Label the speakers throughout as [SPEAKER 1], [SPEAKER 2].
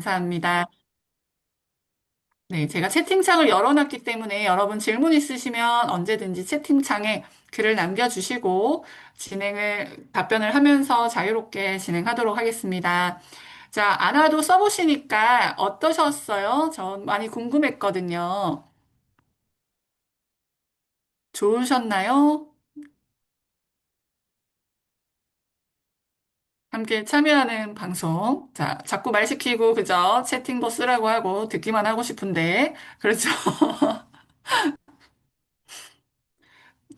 [SPEAKER 1] 감사합니다. 네, 제가 채팅창을 열어놨기 때문에 여러분 질문 있으시면 언제든지 채팅창에 글을 남겨주시고 답변을 하면서 자유롭게 진행하도록 하겠습니다. 자, 아나도 써보시니까 어떠셨어요? 전 많이 궁금했거든요. 좋으셨나요? 함께 참여하는 방송. 자, 자꾸 말 시키고 그저 채팅도 쓰라고 하고 듣기만 하고 싶은데, 그렇죠.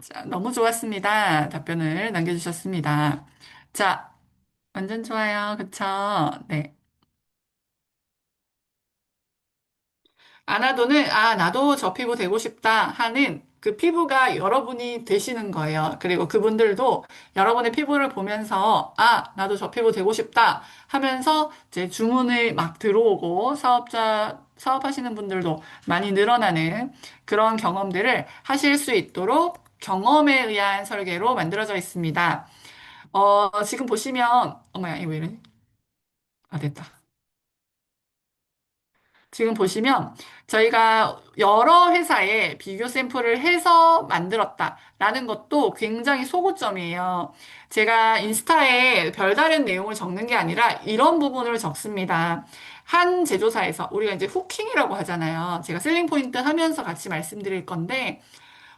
[SPEAKER 1] 자, 너무 좋았습니다. 답변을 남겨주셨습니다. 자, 완전 좋아요. 그쵸? 네. 아나도는, 아, 나도 저 피부 되고 싶다 하는 그 피부가 여러분이 되시는 거예요. 그리고 그분들도 여러분의 피부를 보면서, 아, 나도 저 피부 되고 싶다 하면서 이제 주문을 막 들어오고 사업하시는 분들도 많이 늘어나는 그런 경험들을 하실 수 있도록 경험에 의한 설계로 만들어져 있습니다. 지금 보시면, 어머야, 이거 왜 이러니? 아, 됐다. 지금 보시면 저희가 여러 회사에 비교 샘플을 해서 만들었다라는 것도 굉장히 소구점이에요. 제가 인스타에 별다른 내용을 적는 게 아니라 이런 부분을 적습니다. 한 제조사에서 우리가 이제 후킹이라고 하잖아요. 제가 셀링 포인트 하면서 같이 말씀드릴 건데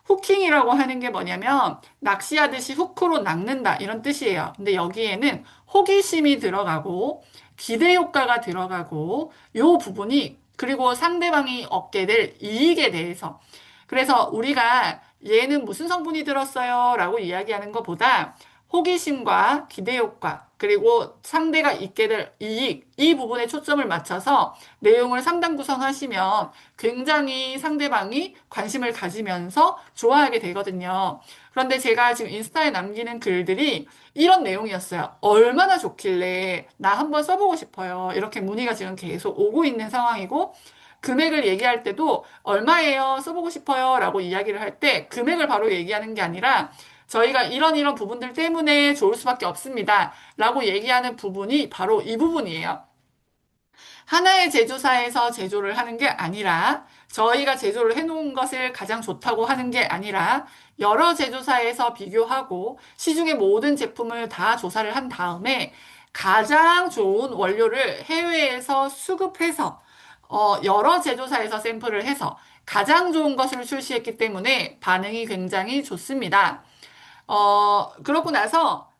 [SPEAKER 1] 후킹이라고 하는 게 뭐냐면 낚시하듯이 후크로 낚는다 이런 뜻이에요. 근데 여기에는 호기심이 들어가고 기대 효과가 들어가고 요 부분이 그리고 상대방이 얻게 될 이익에 대해서 그래서 우리가 얘는 무슨 성분이 들었어요? 라고 이야기하는 것보다 호기심과 기대 효과, 그리고 상대가 있게 될 이익, 이 부분에 초점을 맞춰서 내용을 상당 구성하시면 굉장히 상대방이 관심을 가지면서 좋아하게 되거든요. 그런데 제가 지금 인스타에 남기는 글들이 이런 내용이었어요. 얼마나 좋길래 나 한번 써보고 싶어요. 이렇게 문의가 지금 계속 오고 있는 상황이고, 금액을 얘기할 때도 얼마예요? 써보고 싶어요. 라고 이야기를 할 때 금액을 바로 얘기하는 게 아니라 저희가 이런 부분들 때문에 좋을 수밖에 없습니다. 라고 얘기하는 부분이 바로 이 부분이에요. 하나의 제조사에서 제조를 하는 게 아니라 저희가 제조를 해놓은 것을 가장 좋다고 하는 게 아니라 여러 제조사에서 비교하고 시중의 모든 제품을 다 조사를 한 다음에 가장 좋은 원료를 해외에서 수급해서 여러 제조사에서 샘플을 해서 가장 좋은 것을 출시했기 때문에 반응이 굉장히 좋습니다. 그러고 나서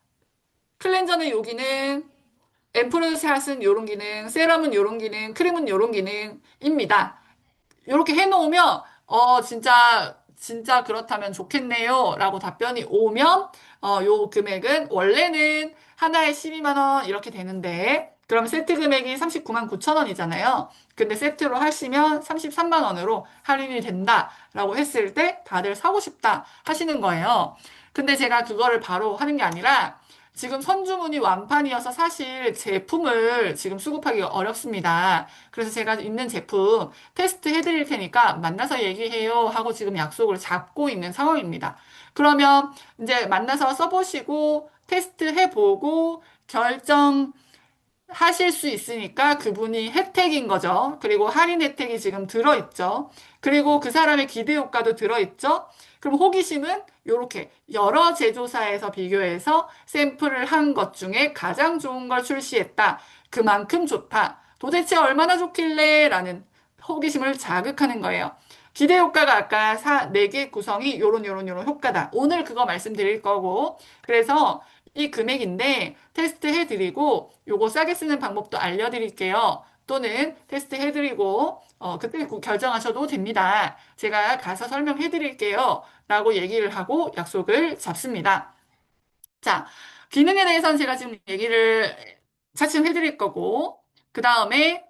[SPEAKER 1] 클렌저는 여기는 앰플샷은 요런 기능, 세럼은 요런 기능, 크림은 요런 기능입니다. 이렇게 해놓으면, 진짜 그렇다면 좋겠네요. 라고 답변이 오면, 요 금액은 원래는 하나에 12만 원 이렇게 되는데, 그럼 세트 금액이 39만 9천 원이잖아요. 근데 세트로 하시면 33만 원으로 할인이 된다라고 했을 때 다들 사고 싶다 하시는 거예요. 근데 제가 그거를 바로 하는 게 아니라 지금 선주문이 완판이어서 사실 제품을 지금 수급하기가 어렵습니다. 그래서 제가 있는 제품 테스트 해드릴 테니까 만나서 얘기해요 하고 지금 약속을 잡고 있는 상황입니다. 그러면 이제 만나서 써보시고 테스트 해보고 결정하실 수 있으니까 그분이 혜택인 거죠. 그리고 할인 혜택이 지금 들어있죠. 그리고 그 사람의 기대 효과도 들어있죠. 그럼 호기심은 이렇게 여러 제조사에서 비교해서 샘플을 한 것 중에 가장 좋은 걸 출시했다. 그만큼 좋다. 도대체 얼마나 좋길래? 라는 호기심을 자극하는 거예요. 기대 효과가 아까 4개 구성이 요런 효과다. 오늘 그거 말씀드릴 거고. 그래서 이 금액인데 테스트 해드리고 요거 싸게 쓰는 방법도 알려드릴게요. 또는 테스트 해드리고 그때 결정하셔도 됩니다. 제가 가서 설명해드릴게요. 라고 얘기를 하고 약속을 잡습니다. 자, 기능에 대해서는 제가 지금 얘기를 차츰 해드릴 거고, 그 다음에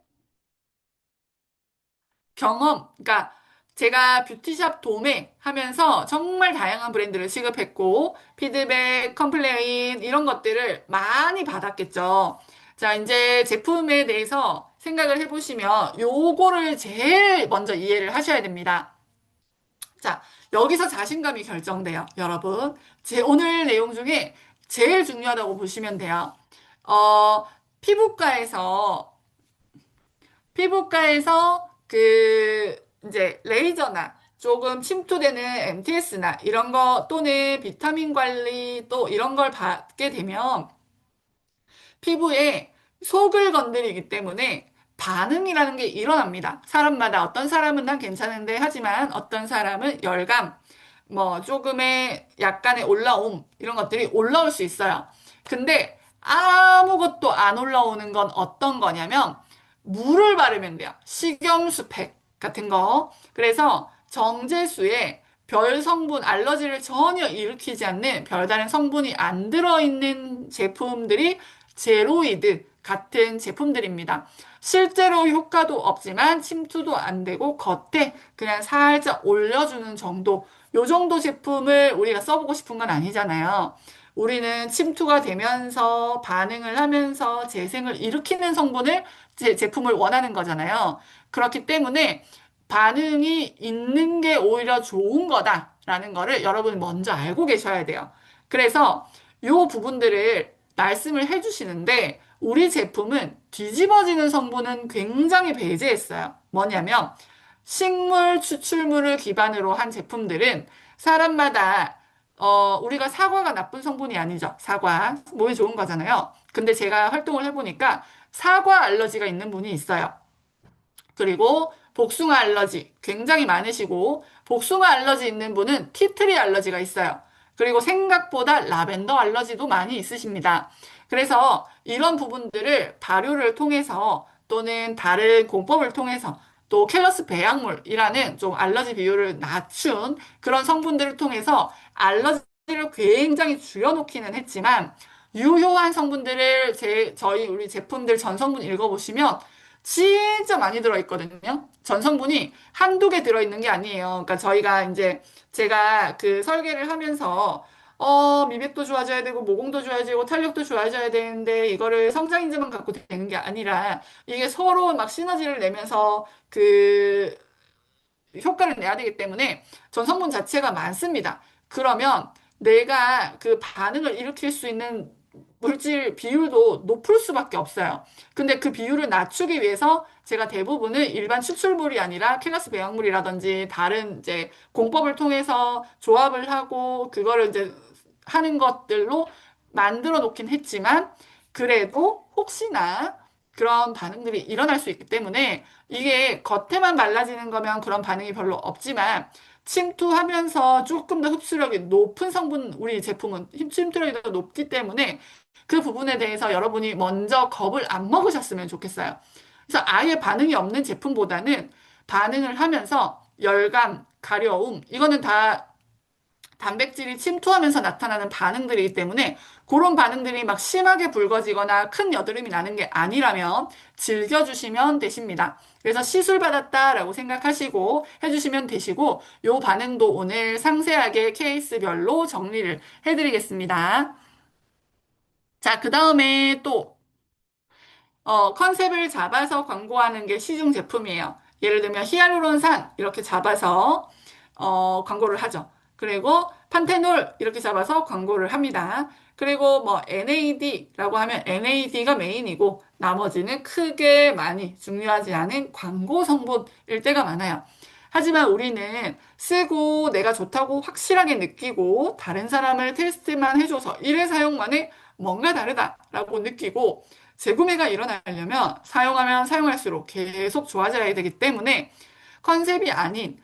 [SPEAKER 1] 그러니까 제가 뷰티샵 도매 하면서 정말 다양한 브랜드를 취급했고, 피드백, 컴플레인, 이런 것들을 많이 받았겠죠. 자, 이제 제품에 대해서 생각을 해보시면, 요거를 제일 먼저 이해를 하셔야 됩니다. 자, 여기서 자신감이 결정돼요, 여러분. 제 오늘 내용 중에 제일 중요하다고 보시면 돼요. 어, 피부과에서 피부과에서 이제 레이저나 조금 침투되는 MTS나 이런 거 또는 비타민 관리 또 이런 걸 받게 되면 피부에 속을 건드리기 때문에 반응이라는 게 일어납니다. 사람마다 어떤 사람은 난 괜찮은데 하지만 어떤 사람은 열감, 뭐 조금의 약간의 올라옴 이런 것들이 올라올 수 있어요. 근데 아무것도 안 올라오는 건 어떤 거냐면 물을 바르면 돼요. 식염수팩 같은 거. 그래서 정제수에 별 성분, 알러지를 전혀 일으키지 않는 별다른 성분이 안 들어있는 제품들이 제로이드 같은 제품들입니다. 실제로 효과도 없지만 침투도 안 되고 겉에 그냥 살짝 올려주는 정도. 요 정도 제품을 우리가 써보고 싶은 건 아니잖아요. 우리는 침투가 되면서 반응을 하면서 재생을 일으키는 성분을 제품을 원하는 거잖아요. 그렇기 때문에 반응이 있는 게 오히려 좋은 거다라는 거를 여러분 먼저 알고 계셔야 돼요. 그래서 요 부분들을 말씀을 해주시는데 우리 제품은 뒤집어지는 성분은 굉장히 배제했어요. 뭐냐면 식물 추출물을 기반으로 한 제품들은 사람마다 우리가 사과가 나쁜 성분이 아니죠. 사과 몸에 좋은 거잖아요. 근데 제가 활동을 해보니까 사과 알러지가 있는 분이 있어요. 그리고 복숭아 알러지 굉장히 많으시고 복숭아 알러지 있는 분은 티트리 알러지가 있어요. 그리고 생각보다 라벤더 알러지도 많이 있으십니다. 그래서 이런 부분들을 발효를 통해서 또는 다른 공법을 통해서 또 켈러스 배양물이라는 좀 알러지 비율을 낮춘 그런 성분들을 통해서 알러지를 굉장히 줄여놓기는 했지만 유효한 성분들을 저희 우리 제품들 전성분 읽어보시면 진짜 많이 들어있거든요. 전성분이 한두 개 들어있는 게 아니에요. 그러니까 저희가 이제 제가 그 설계를 하면서 미백도 좋아져야 되고 모공도 좋아지고 탄력도 좋아져야 되는데 이거를 성장인자만 갖고 되는 게 아니라 이게 서로 막 시너지를 내면서 효과를 내야 되기 때문에 전성분 자체가 많습니다. 그러면 내가 그 반응을 일으킬 수 있는 물질 비율도 높을 수밖에 없어요. 근데 그 비율을 낮추기 위해서 제가 대부분은 일반 추출물이 아니라 켈러스 배양물이라든지 다른 이제 공법을 통해서 조합을 하고 그거를 이제 하는 것들로 만들어 놓긴 했지만 그래도 혹시나 그런 반응들이 일어날 수 있기 때문에 이게 겉에만 말라지는 거면 그런 반응이 별로 없지만 침투하면서 조금 더 흡수력이 높은 성분 우리 제품은 침투력이 더 높기 때문에 그 부분에 대해서 여러분이 먼저 겁을 안 먹으셨으면 좋겠어요. 그래서 아예 반응이 없는 제품보다는 반응을 하면서 열감, 가려움 이거는 다 단백질이 침투하면서 나타나는 반응들이기 때문에 그런 반응들이 막 심하게 붉어지거나 큰 여드름이 나는 게 아니라면 즐겨주시면 되십니다. 그래서 시술 받았다라고 생각하시고 해주시면 되시고 요 반응도 오늘 상세하게 케이스별로 정리를 해드리겠습니다. 자, 그 다음에 또 컨셉을 잡아서 광고하는 게 시중 제품이에요. 예를 들면 히알루론산 이렇게 잡아서 광고를 하죠. 그리고 판테놀 이렇게 잡아서 광고를 합니다. 그리고 뭐 NAD라고 하면 NAD가 메인이고 나머지는 크게 많이 중요하지 않은 광고 성분일 때가 많아요. 하지만 우리는 쓰고 내가 좋다고 확실하게 느끼고 다른 사람을 테스트만 해줘서 1회 사용만에 뭔가 다르다라고 느끼고 재구매가 일어나려면 사용하면 사용할수록 계속 좋아져야 되기 때문에 컨셉이 아닌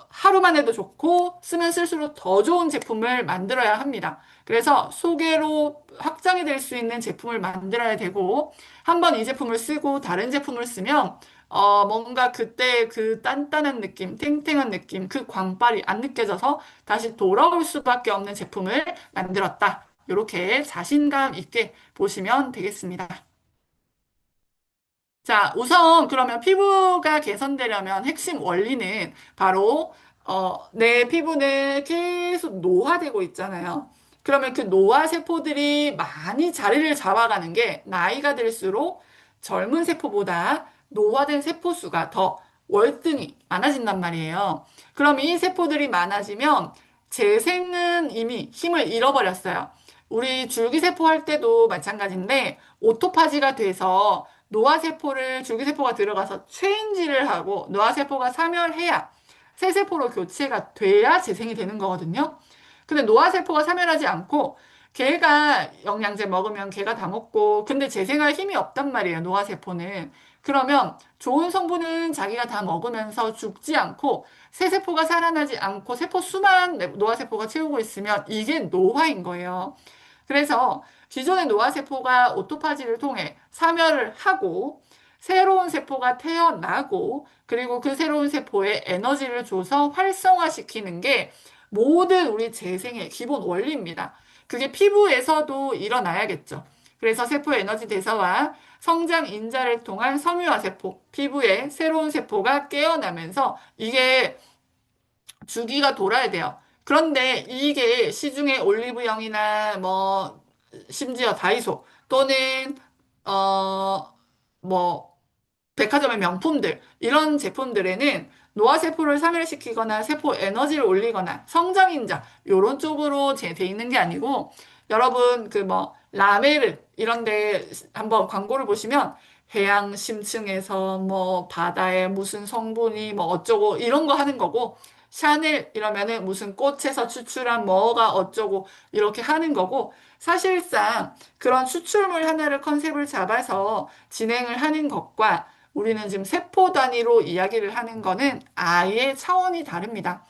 [SPEAKER 1] 하루만 해도 좋고 쓰면 쓸수록 더 좋은 제품을 만들어야 합니다. 그래서 소개로 확장이 될 수 있는 제품을 만들어야 되고 한번 이 제품을 쓰고 다른 제품을 쓰면 뭔가 그때 그 단단한 느낌, 탱탱한 느낌, 그 광빨이 안 느껴져서 다시 돌아올 수밖에 없는 제품을 만들었다. 이렇게 자신감 있게 보시면 되겠습니다. 자, 우선 그러면 피부가 개선되려면 핵심 원리는 바로 내 피부는 계속 노화되고 있잖아요. 그러면 그 노화 세포들이 많이 자리를 잡아가는 게 나이가 들수록 젊은 세포보다 노화된 세포 수가 더 월등히 많아진단 말이에요. 그럼 이 세포들이 많아지면 재생은 이미 힘을 잃어버렸어요. 우리 줄기세포 할 때도 마찬가지인데 오토파지가 돼서 노화세포를 줄기세포가 들어가서 체인지를 하고 노화세포가 사멸해야 새 세포로 교체가 돼야 재생이 되는 거거든요. 근데 노화세포가 사멸하지 않고 걔가 영양제 먹으면 걔가 다 먹고 근데 재생할 힘이 없단 말이에요. 노화세포는. 그러면 좋은 성분은 자기가 다 먹으면서 죽지 않고 새 세포가 살아나지 않고 세포 수만 노화세포가 채우고 있으면 이게 노화인 거예요. 그래서 기존의 노화세포가 오토파지를 통해 사멸을 하고 새로운 세포가 태어나고 그리고 그 새로운 세포에 에너지를 줘서 활성화시키는 게 모든 우리 재생의 기본 원리입니다. 그게 피부에서도 일어나야겠죠. 그래서 세포 에너지 대사와 성장 인자를 통한 섬유화 세포, 피부에 새로운 세포가 깨어나면서 이게 주기가 돌아야 돼요. 그런데 이게 시중에 올리브영이나 뭐 심지어 다이소 또는 뭐 백화점의 명품들 이런 제품들에는 노화세포를 사멸시키거나 세포 에너지를 올리거나 성장인자 요런 쪽으로 돼 있는 게 아니고 여러분 그 뭐 라메르 이런 데 한번 광고를 보시면 해양 심층에서 뭐 바다에 무슨 성분이 뭐 어쩌고 이런 거 하는 거고 샤넬 이러면은 무슨 꽃에서 추출한 뭐가 어쩌고 이렇게 하는 거고 사실상 그런 추출물 하나를 컨셉을 잡아서 진행을 하는 것과 우리는 지금 세포 단위로 이야기를 하는 거는 아예 차원이 다릅니다.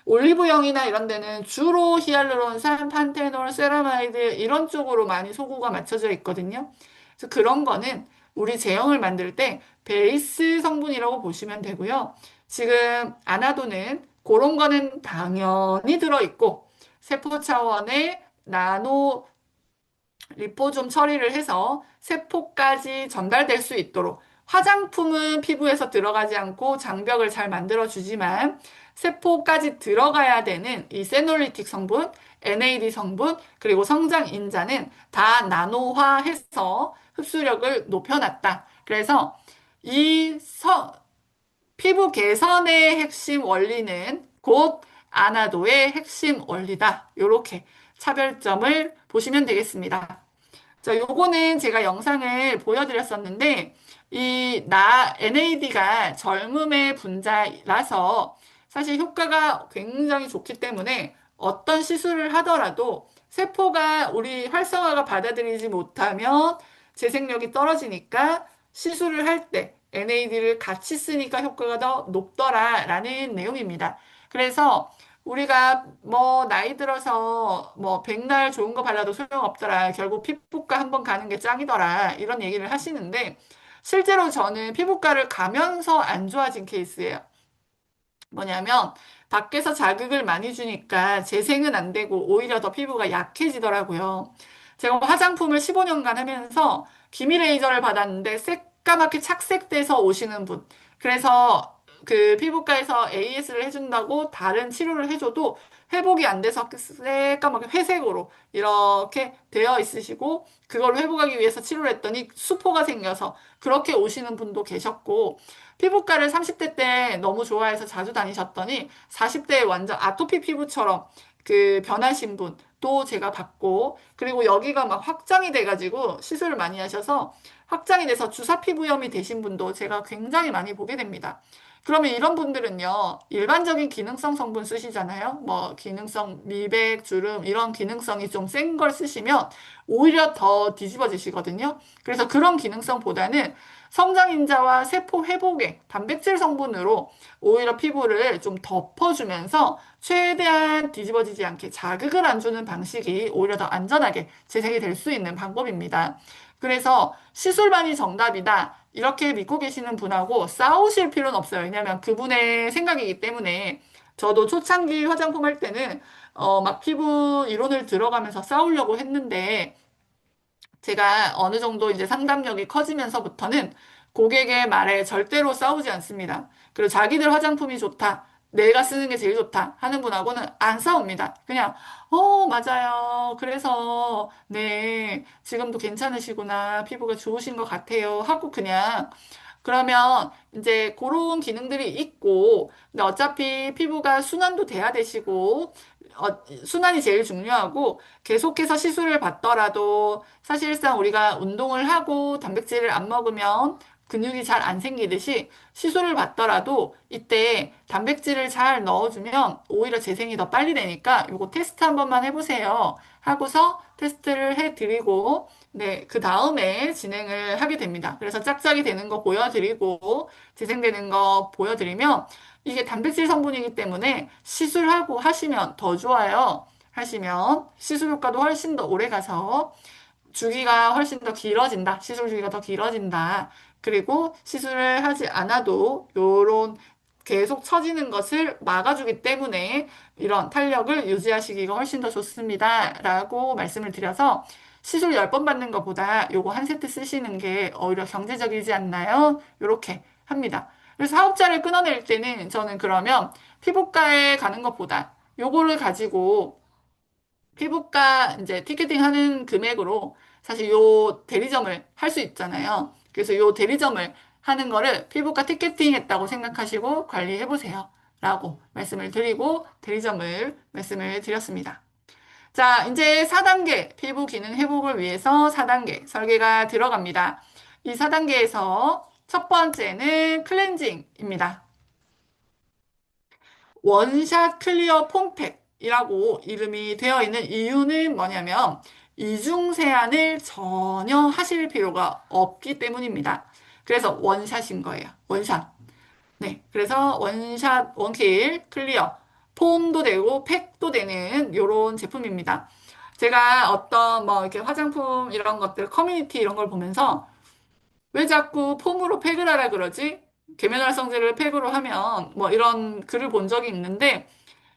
[SPEAKER 1] 올리브영이나 이런 데는 주로 히알루론산, 판테놀, 세라마이드 이런 쪽으로 많이 소구가 맞춰져 있거든요. 그래서 그런 거는 우리 제형을 만들 때 베이스 성분이라고 보시면 되고요. 지금 아나도는 그런 거는 당연히 들어있고 세포 차원의 나노 리포좀 처리를 해서 세포까지 전달될 수 있도록 화장품은 피부에서 들어가지 않고 장벽을 잘 만들어주지만 세포까지 들어가야 되는 이 세놀리틱 성분, NAD 성분, 그리고 성장 인자는 다 나노화해서 흡수력을 높여놨다. 그래서 이 피부 개선의 핵심 원리는 곧 아나도의 핵심 원리다. 이렇게 차별점을 보시면 되겠습니다. 자, 요거는 제가 영상을 보여드렸었는데, NAD가 젊음의 분자라서 사실 효과가 굉장히 좋기 때문에 어떤 시술을 하더라도 세포가 우리 활성화가 받아들이지 못하면 재생력이 떨어지니까 시술을 할 때 NAD를 같이 쓰니까 효과가 더 높더라라는 내용입니다. 그래서 우리가 뭐 나이 들어서 뭐 백날 좋은 거 발라도 소용없더라. 결국 피부과 한번 가는 게 짱이더라. 이런 얘기를 하시는데 실제로 저는 피부과를 가면서 안 좋아진 케이스예요. 뭐냐면 밖에서 자극을 많이 주니까 재생은 안 되고 오히려 더 피부가 약해지더라고요. 제가 화장품을 15년간 하면서 기미 레이저를 받았는데 새까맣게 착색돼서 오시는 분. 그래서 그 피부과에서 AS를 해준다고 다른 치료를 해줘도 회복이 안 돼서 새까맣게 회색으로 이렇게 되어 있으시고 그걸 회복하기 위해서 치료를 했더니 수포가 생겨서 그렇게 오시는 분도 계셨고 피부과를 30대 때 너무 좋아해서 자주 다니셨더니 40대에 완전 아토피 피부처럼 그 변하신 분도 제가 봤고 그리고 여기가 막 확장이 돼가지고 시술을 많이 하셔서 확장이 돼서 주사 피부염이 되신 분도 제가 굉장히 많이 보게 됩니다. 그러면 이런 분들은요, 일반적인 기능성 성분 쓰시잖아요. 뭐, 기능성 미백, 주름, 이런 기능성이 좀 센 걸 쓰시면 오히려 더 뒤집어지시거든요. 그래서 그런 기능성보다는 성장인자와 세포 회복액, 단백질 성분으로 오히려 피부를 좀 덮어주면서 최대한 뒤집어지지 않게 자극을 안 주는 방식이 오히려 더 안전하게 재생이 될 수 있는 방법입니다. 그래서 시술만이 정답이다. 이렇게 믿고 계시는 분하고 싸우실 필요는 없어요. 왜냐하면 그분의 생각이기 때문에 저도 초창기 화장품 할 때는 막 피부 이론을 들어가면서 싸우려고 했는데 제가 어느 정도 이제 상담력이 커지면서부터는 고객의 말에 절대로 싸우지 않습니다. 그리고 자기들 화장품이 좋다. 내가 쓰는 게 제일 좋다 하는 분하고는 안 싸웁니다. 그냥, 맞아요. 그래서, 네, 지금도 괜찮으시구나. 피부가 좋으신 것 같아요. 하고 그냥 그러면 이제 그런 기능들이 있고, 근데 어차피 피부가 순환도 돼야 되시고, 순환이 제일 중요하고, 계속해서 시술을 받더라도 사실상 우리가 운동을 하고 단백질을 안 먹으면 근육이 잘 안 생기듯이 시술을 받더라도 이때 단백질을 잘 넣어주면 오히려 재생이 더 빨리 되니까 요거 테스트 한 번만 해보세요. 하고서 테스트를 해드리고, 네, 그 다음에 진행을 하게 됩니다. 그래서 짝짝이 되는 거 보여드리고, 재생되는 거 보여드리면, 이게 단백질 성분이기 때문에 시술하고 하시면 더 좋아요. 하시면 시술 효과도 훨씬 더 오래 가서 주기가 훨씬 더 길어진다. 시술 주기가 더 길어진다. 그리고 시술을 하지 않아도 요런 계속 처지는 것을 막아주기 때문에 이런 탄력을 유지하시기가 훨씬 더 좋습니다. 라고 말씀을 드려서 시술 10번 받는 것보다 요거 한 세트 쓰시는 게 오히려 경제적이지 않나요? 요렇게 합니다. 그래서 사업자를 끊어낼 때는 저는 그러면 피부과에 가는 것보다 요거를 가지고 피부과 이제 티켓팅 하는 금액으로 사실 요 대리점을 할 수 있잖아요. 그래서 요 대리점을 하는 거를 피부과 티켓팅 했다고 생각하시고 관리해 보세요. 라고 말씀을 드리고 대리점을 말씀을 드렸습니다. 자, 이제 4단계 피부 기능 회복을 위해서 4단계 설계가 들어갑니다. 이 4단계에서 첫 번째는 클렌징입니다. 원샷 클리어 폼팩이라고 이름이 되어 있는 이유는 뭐냐면 이중 세안을 전혀 하실 필요가 없기 때문입니다. 그래서 원샷인 거예요. 원샷. 네. 그래서 원샷, 원킬, 클리어, 폼도 되고 팩도 되는 이런 제품입니다. 제가 어떤 뭐 이렇게 화장품 이런 것들, 커뮤니티 이런 걸 보면서 왜 자꾸 폼으로 팩을 하라 그러지? 계면활성제를 팩으로 하면 뭐 이런 글을 본 적이 있는데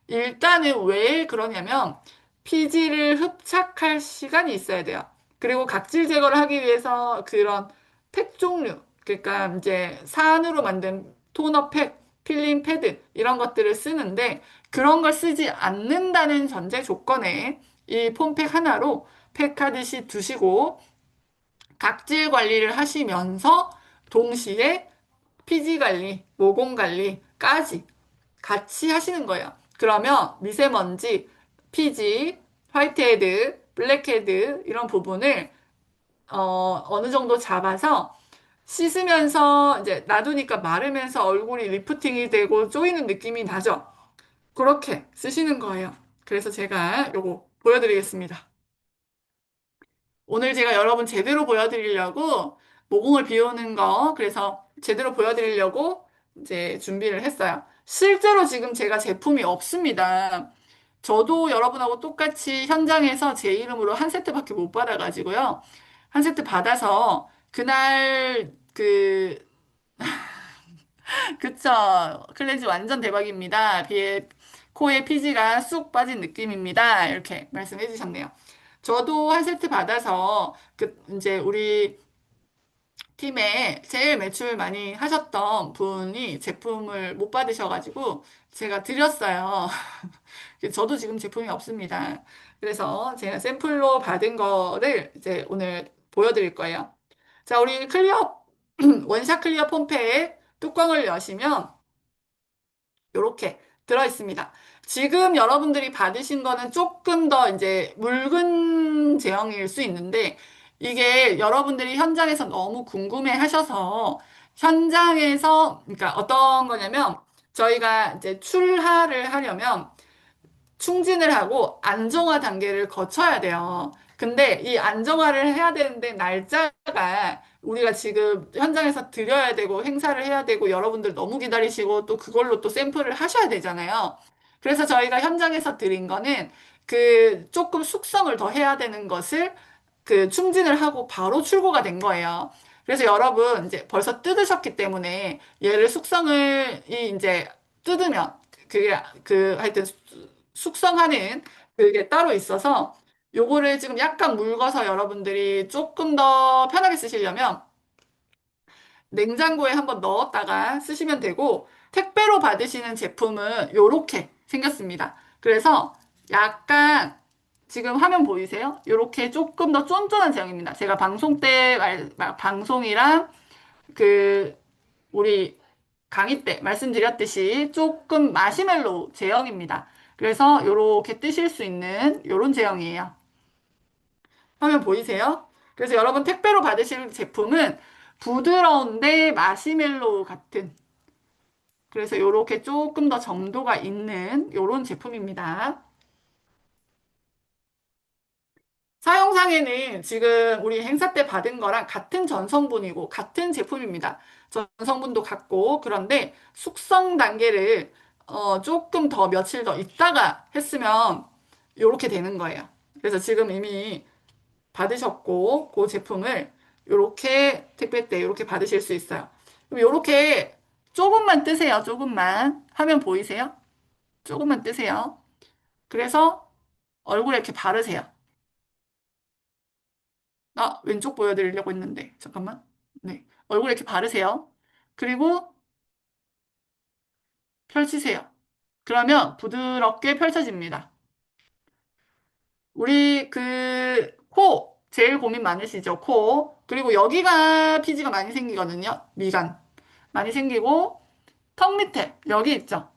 [SPEAKER 1] 일단은 왜 그러냐면 피지를 흡착할 시간이 있어야 돼요. 그리고 각질 제거를 하기 위해서 그런 팩 종류, 그러니까 이제 사안으로 만든 토너 팩, 필링 패드 이런 것들을 쓰는데 그런 걸 쓰지 않는다는 전제 조건에 이 폼팩 하나로 팩하듯이 두시고 각질 관리를 하시면서 동시에 피지 관리, 모공 관리까지 같이 하시는 거예요. 그러면 미세먼지, 피지, 화이트헤드, 블랙헤드 이런 부분을 어느 정도 잡아서 씻으면서 이제 놔두니까 마르면서 얼굴이 리프팅이 되고 쪼이는 느낌이 나죠. 그렇게 쓰시는 거예요. 그래서 제가 요거 보여드리겠습니다. 오늘 제가 여러분 제대로 보여드리려고 모공을 비우는 거 그래서 제대로 보여드리려고 이제 준비를 했어요. 실제로 지금 제가 제품이 없습니다. 저도 여러분하고 똑같이 현장에서 제 이름으로 한 세트밖에 못 받아가지고요. 한 세트 받아서 그날 그쵸. 클렌즈 완전 대박입니다. 코에 피지가 쑥 빠진 느낌입니다. 이렇게 말씀해 주셨네요. 저도 한 세트 받아서 이제 우리 팀에 제일 매출 많이 하셨던 분이 제품을 못 받으셔가지고 제가 드렸어요. 저도 지금 제품이 없습니다. 그래서 제가 샘플로 받은 거를 이제 오늘 보여드릴 거예요. 자, 우리 클리어, 원샷 클리어 폼팩 뚜껑을 여시면 이렇게 들어 있습니다. 지금 여러분들이 받으신 거는 조금 더 이제 묽은 제형일 수 있는데 이게 여러분들이 현장에서 너무 궁금해 하셔서 현장에서 그러니까 어떤 거냐면 저희가 이제 출하를 하려면 충진을 하고 안정화 단계를 거쳐야 돼요. 근데 이 안정화를 해야 되는데 날짜가 우리가 지금 현장에서 드려야 되고 행사를 해야 되고 여러분들 너무 기다리시고 또 그걸로 또 샘플을 하셔야 되잖아요. 그래서 저희가 현장에서 드린 거는 그 조금 숙성을 더 해야 되는 것을 그 충진을 하고 바로 출고가 된 거예요. 그래서 여러분 이제 벌써 뜯으셨기 때문에 얘를 숙성을 이제 뜯으면 그게 하여튼 숙성하는 그게 따로 있어서 요거를 지금 약간 묽어서 여러분들이 조금 더 편하게 쓰시려면 냉장고에 한번 넣었다가 쓰시면 되고 택배로 받으시는 제품은 요렇게 생겼습니다. 그래서 약간 지금 화면 보이세요? 요렇게 조금 더 쫀쫀한 제형입니다. 제가 방송 때 방송이랑 그 우리 강의 때 말씀드렸듯이 조금 마시멜로우 제형입니다. 그래서 요렇게 뜨실 수 있는 요런 제형이에요. 화면 보이세요? 그래서 여러분 택배로 받으실 제품은 부드러운데 마시멜로우 같은 그래서 요렇게 조금 더 점도가 있는 요런 제품입니다. 사용상에는 지금 우리 행사 때 받은 거랑 같은 전성분이고 같은 제품입니다. 전성분도 같고 그런데 숙성 단계를 조금 더 며칠 더 있다가 했으면 요렇게 되는 거예요. 그래서 지금 이미 받으셨고 그 제품을 요렇게 택배 때 요렇게 받으실 수 있어요. 그럼 요렇게 조금만 뜨세요. 조금만. 화면 보이세요? 조금만 뜨세요. 그래서 얼굴에 이렇게 바르세요. 아, 왼쪽 보여드리려고 했는데. 잠깐만. 네. 얼굴에 이렇게 바르세요. 그리고 펼치세요. 그러면 부드럽게 펼쳐집니다. 우리 코, 제일 고민 많으시죠? 코. 그리고 여기가 피지가 많이 생기거든요. 미간. 많이 생기고, 턱 밑에, 여기 있죠?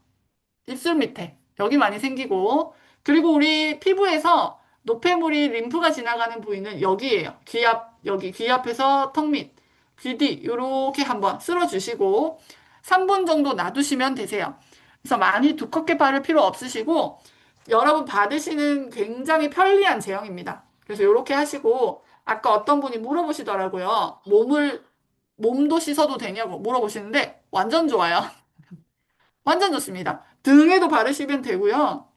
[SPEAKER 1] 입술 밑에 여기 많이 생기고 그리고 우리 피부에서 노폐물이 림프가 지나가는 부위는 여기예요. 귀 앞, 여기 귀 앞에서 턱 밑, 귀 뒤 이렇게 한번 쓸어주시고 3분 정도 놔두시면 되세요. 그래서 많이 두껍게 바를 필요 없으시고 여러분 받으시는 굉장히 편리한 제형입니다. 그래서 이렇게 하시고 아까 어떤 분이 물어보시더라고요. 몸도 씻어도 되냐고 물어보시는데 완전 좋아요. 완전 좋습니다. 등에도 바르시면 되고요.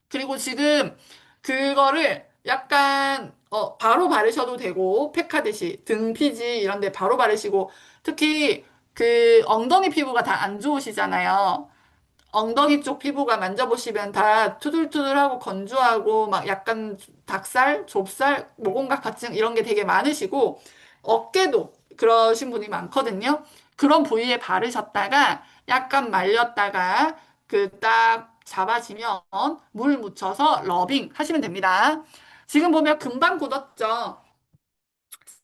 [SPEAKER 1] 그리고 지금 그거를 약간 바로 바르셔도 되고 팩하듯이 등 피지 이런 데 바로 바르시고 특히 그 엉덩이 피부가 다 안 좋으시잖아요. 엉덩이 쪽 피부가 만져보시면 다 투들투들하고 건조하고 막 약간 닭살, 좁쌀, 모공각 같은 이런 게 되게 많으시고 어깨도 그러신 분이 많거든요. 그런 부위에 바르셨다가 약간 말렸다가 그 딱 잡아지면 물 묻혀서 러빙 하시면 됩니다. 지금 보면 금방 굳었죠?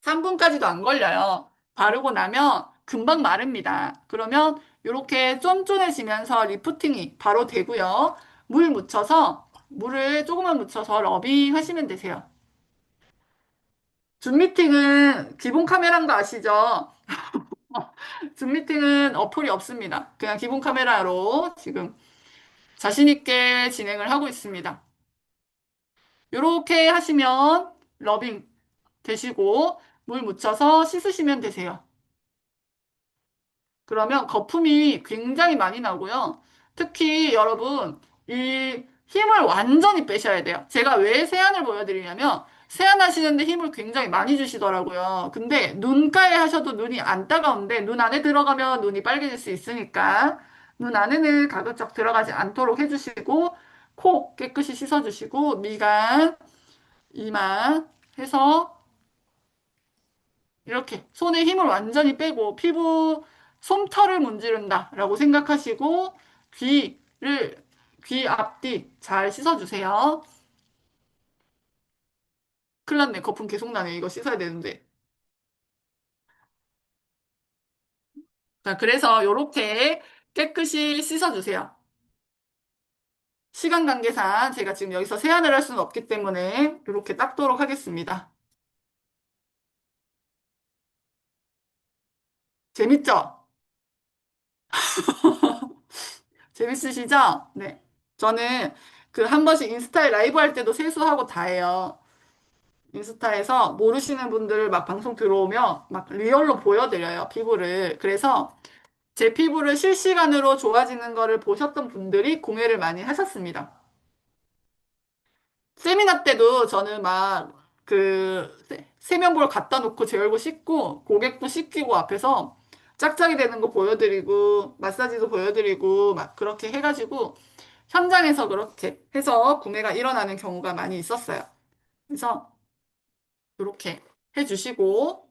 [SPEAKER 1] 3분까지도 안 걸려요. 바르고 나면 금방 마릅니다. 그러면 이렇게 쫀쫀해지면서 리프팅이 바로 되고요. 물을 조금만 묻혀서 러빙 하시면 되세요. 줌 미팅은 기본 카메라인 거 아시죠? 줌 미팅은 어플이 없습니다. 그냥 기본 카메라로 지금 자신 있게 진행을 하고 있습니다. 이렇게 하시면 러빙 되시고 물 묻혀서 씻으시면 되세요. 그러면 거품이 굉장히 많이 나고요. 특히 여러분, 이 힘을 완전히 빼셔야 돼요. 제가 왜 세안을 보여드리냐면, 세안하시는데 힘을 굉장히 많이 주시더라고요. 근데 눈가에 하셔도 눈이 안 따가운데, 눈 안에 들어가면 눈이 빨개질 수 있으니까, 눈 안에는 가급적 들어가지 않도록 해주시고, 코 깨끗이 씻어주시고, 미간, 이마 해서 이렇게 손에 힘을 완전히 빼고 피부 솜털을 문지른다라고 생각하시고 귀를 귀 앞뒤 잘 씻어주세요. 큰일 났네. 거품 계속 나네. 이거 씻어야 되는데. 자, 그래서 요렇게 깨끗이 씻어주세요. 시간 관계상 제가 지금 여기서 세안을 할 수는 없기 때문에 이렇게 닦도록 하겠습니다. 재밌죠? 재밌으시죠? 네. 저는 그 한 번씩 인스타에 라이브 할 때도 세수하고 다 해요. 인스타에서 모르시는 분들 막 방송 들어오면 막 리얼로 보여드려요, 피부를. 그래서 제 피부를 실시간으로 좋아지는 거를 보셨던 분들이 공유를 많이 하셨습니다. 세미나 때도 저는 막 그 세면볼 갖다 놓고 제 얼굴 씻고 고객도 씻기고 앞에서 짝짝이 되는 거 보여드리고 마사지도 보여드리고 막 그렇게 해가지고 현장에서 그렇게 해서 구매가 일어나는 경우가 많이 있었어요. 그래서 이렇게 해주시고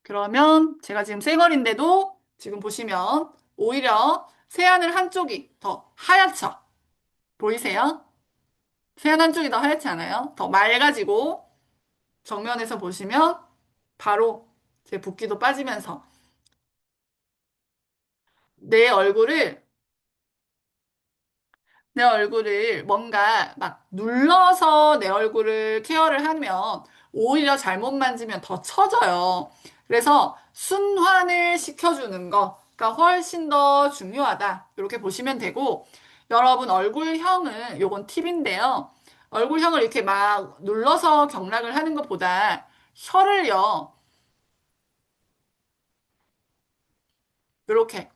[SPEAKER 1] 그러면 제가 지금 쌩얼인데도 지금 보시면 오히려 세안을 한쪽이 더 하얗죠? 보이세요? 세안 한쪽이 더 하얗지 않아요? 더 맑아지고 정면에서 보시면 바로 제 붓기도 빠지면서 내 얼굴을 내 얼굴을 뭔가 막 눌러서 내 얼굴을 케어를 하면 오히려 잘못 만지면 더 처져요. 그래서 순환을 시켜주는 거가 훨씬 더 중요하다. 이렇게 보시면 되고, 여러분 얼굴형은 요건 팁인데요. 얼굴형을 이렇게 막 눌러서 경락을 하는 것보다 혀를요, 이렇게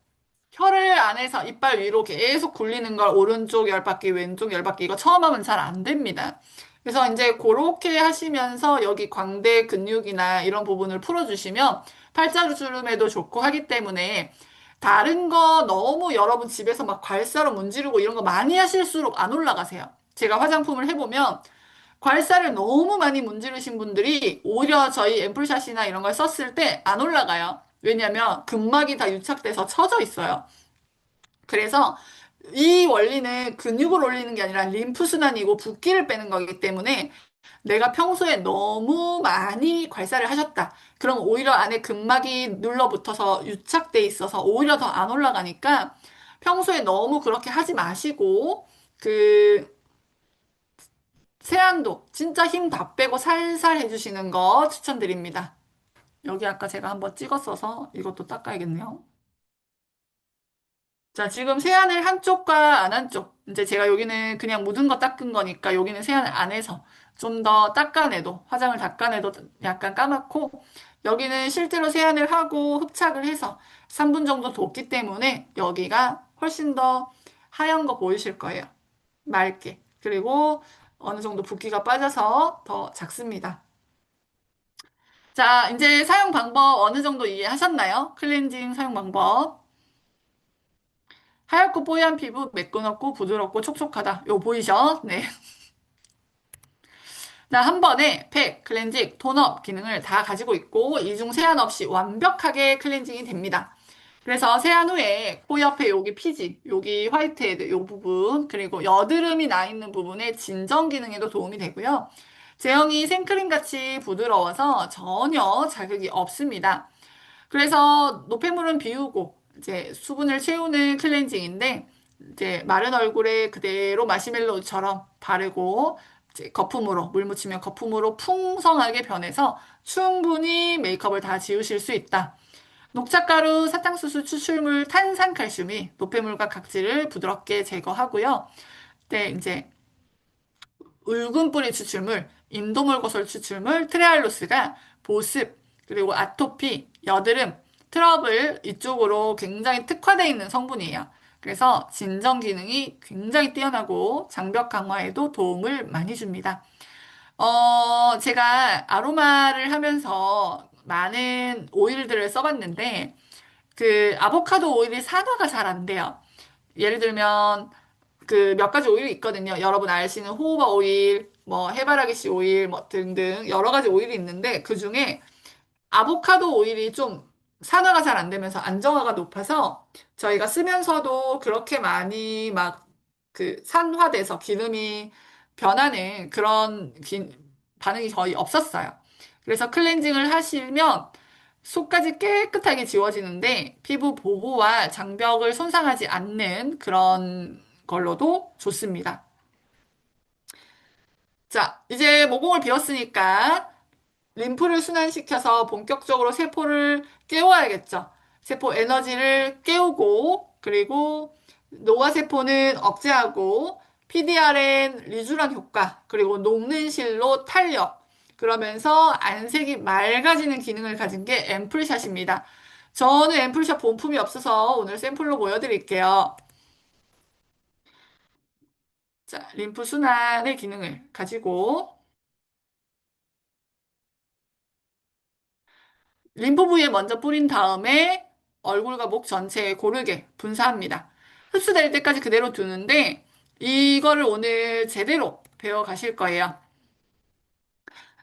[SPEAKER 1] 혀를 안에서 이빨 위로 계속 굴리는 걸 오른쪽 열 바퀴, 왼쪽 열 바퀴 이거 처음 하면 잘 안 됩니다. 그래서 이제 그렇게 하시면서 여기 광대 근육이나 이런 부분을 풀어주시면 팔자주름에도 좋고 하기 때문에 다른 거 너무 여러분 집에서 막 괄사로 문지르고 이런 거 많이 하실수록 안 올라가세요. 제가 화장품을 해보면 괄사를 너무 많이 문지르신 분들이 오히려 저희 앰플샷이나 이런 걸 썼을 때 안 올라가요. 왜냐면 근막이 다 유착돼서 처져 있어요. 그래서 이 원리는 근육을 올리는 게 아니라 림프순환이고 붓기를 빼는 거기 때문에 내가 평소에 너무 많이 괄사를 하셨다. 그럼 오히려 안에 근막이 눌러붙어서 유착돼 있어서 오히려 더 안 올라가니까 평소에 너무 그렇게 하지 마시고 그 세안도 진짜 힘 다 빼고 살살 해주시는 거 추천드립니다. 여기 아까 제가 한번 찍었어서 이것도 닦아야겠네요. 자, 지금 세안을 한쪽과 안 한쪽. 이제 제가 여기는 그냥 묻은 거 닦은 거니까 여기는 세안을 안 해서 좀 더 닦아내도, 화장을 닦아내도 약간 까맣고, 여기는 실제로 세안을 하고 흡착을 해서 3분 정도 뒀기 때문에 여기가 훨씬 더 하얀 거 보이실 거예요. 맑게. 그리고 어느 정도 붓기가 빠져서 더 작습니다. 자, 이제 사용 방법 어느 정도 이해하셨나요? 클렌징 사용 방법. 하얗고 뽀얀 피부, 매끈없고 부드럽고 촉촉하다. 요 보이죠? 네. 나 한 번에 팩, 클렌징, 톤업 기능을 다 가지고 있고 이중 세안 없이 완벽하게 클렌징이 됩니다. 그래서 세안 후에 코 옆에 여기 피지, 여기 화이트헤드 요 부분, 그리고 여드름이 나 있는 부분에 진정 기능에도 도움이 되고요. 제형이 생크림 같이 부드러워서 전혀 자극이 없습니다. 그래서 노폐물은 비우고 이제 수분을 채우는 클렌징인데 이제 마른 얼굴에 그대로 마시멜로우처럼 바르고 이제 거품으로 물 묻히면 거품으로 풍성하게 변해서 충분히 메이크업을 다 지우실 수 있다. 녹차가루, 사탕수수 추출물, 탄산칼슘이 노폐물과 각질을 부드럽게 제거하고요. 네, 이제 울금뿌리 추출물, 인도몰고솔 추출물, 트레알로스가 보습, 그리고 아토피, 여드름, 트러블 이쪽으로 굉장히 특화되어 있는 성분이에요. 그래서 진정 기능이 굉장히 뛰어나고 장벽 강화에도 도움을 많이 줍니다. 제가 아로마를 하면서 많은 오일들을 써봤는데 그 아보카도 오일이 산화가 잘 안 돼요. 예를 들면 그 몇 가지 오일이 있거든요. 여러분 아시는 호호바 오일, 뭐 해바라기씨 오일, 뭐 등등 여러 가지 오일이 있는데 그 중에 아보카도 오일이 좀 산화가 잘 안 되면서 안정화가 높아서 저희가 쓰면서도 그렇게 많이 막 그 산화돼서 기름이 변하는 그런 반응이 거의 없었어요. 그래서 클렌징을 하시면 속까지 깨끗하게 지워지는데 피부 보호와 장벽을 손상하지 않는 그런 걸로도 좋습니다. 자, 이제 모공을 비웠으니까 림프를 순환시켜서 본격적으로 세포를 깨워야겠죠. 세포 에너지를 깨우고, 그리고 노화세포는 억제하고, PDRN 리쥬란 효과, 그리고 녹는 실로 탄력, 그러면서 안색이 맑아지는 기능을 가진 게 앰플샷입니다. 저는 앰플샷 본품이 없어서 오늘 샘플로 보여드릴게요. 자, 림프 순환의 기능을 가지고 림프 부위에 먼저 뿌린 다음에 얼굴과 목 전체에 고르게 분사합니다. 흡수될 때까지 그대로 두는데 이거를 오늘 제대로 배워 가실 거예요.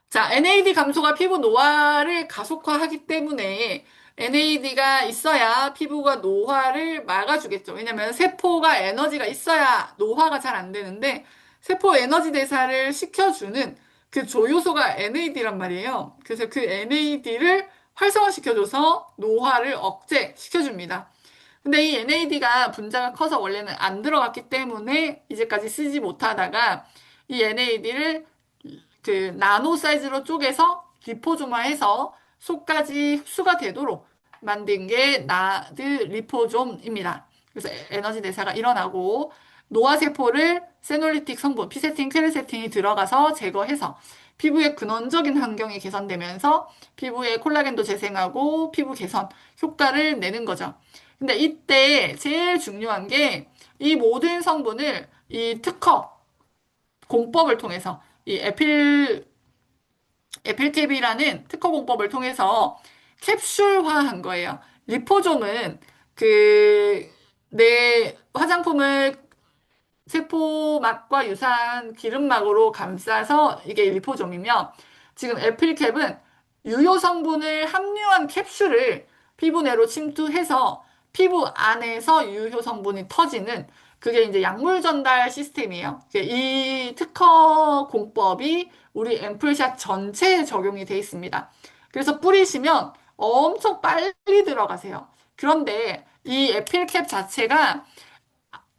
[SPEAKER 1] 자, NAD 감소가 피부 노화를 가속화하기 때문에 NAD가 있어야 피부가 노화를 막아주겠죠. 왜냐면 세포가 에너지가 있어야 노화가 잘 안 되는데 세포 에너지 대사를 시켜주는 그 조효소가 NAD란 말이에요. 그래서 그 NAD를 활성화시켜줘서 노화를 억제시켜줍니다. 근데 이 NAD가 분자가 커서 원래는 안 들어갔기 때문에 이제까지 쓰지 못하다가 이 NAD를 그 나노 사이즈로 쪼개서 리포조마해서 속까지 흡수가 되도록 만든 게 나드 리포좀입니다. 그래서 에너지 대사가 일어나고 노화세포를 세놀리틱 성분, 피세틴, 퀘르세틴이 들어가서 제거해서 피부의 근원적인 환경이 개선되면서 피부의 콜라겐도 재생하고 피부 개선 효과를 내는 거죠. 근데 이때 제일 중요한 게 이 모든 성분을 이 특허 공법을 통해서 이 에필캡이라는 특허 공법을 통해서 캡슐화한 거예요. 리포좀은 그 내 화장품을 세포막과 유사한 기름막으로 감싸서 이게 리포좀이며 지금 에필캡은 유효 성분을 함유한 캡슐을 피부 내로 침투해서 피부 안에서 유효 성분이 터지는 그게 이제 약물 전달 시스템이에요. 이 특허 공법이 우리 앰플샷 전체에 적용이 돼 있습니다. 그래서 뿌리시면 엄청 빨리 들어가세요. 그런데 이 에필캡 자체가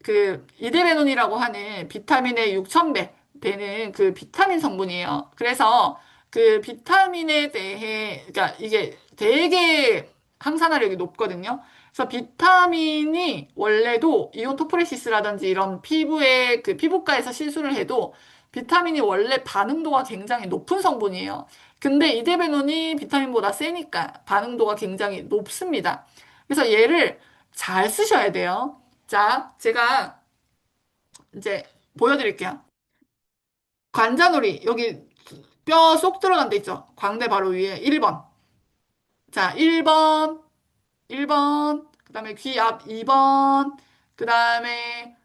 [SPEAKER 1] 그 이데베논이라고 하는 비타민의 6,000배 되는 그 비타민 성분이에요. 그래서 그 비타민에 대해, 그러니까 이게 되게 항산화력이 높거든요. 그래서 비타민이 원래도 이온 토포레시스라든지 이런 피부에 그 피부과에서 시술을 해도 비타민이 원래 반응도가 굉장히 높은 성분이에요. 근데 이데베논이 비타민보다 세니까 반응도가 굉장히 높습니다. 그래서 얘를 잘 쓰셔야 돼요. 자, 제가 이제 보여드릴게요. 관자놀이, 여기 뼈 쏙 들어간 데 있죠? 광대 바로 위에 1번. 자, 1번, 1번, 그 다음에 귀 앞 2번, 그 다음에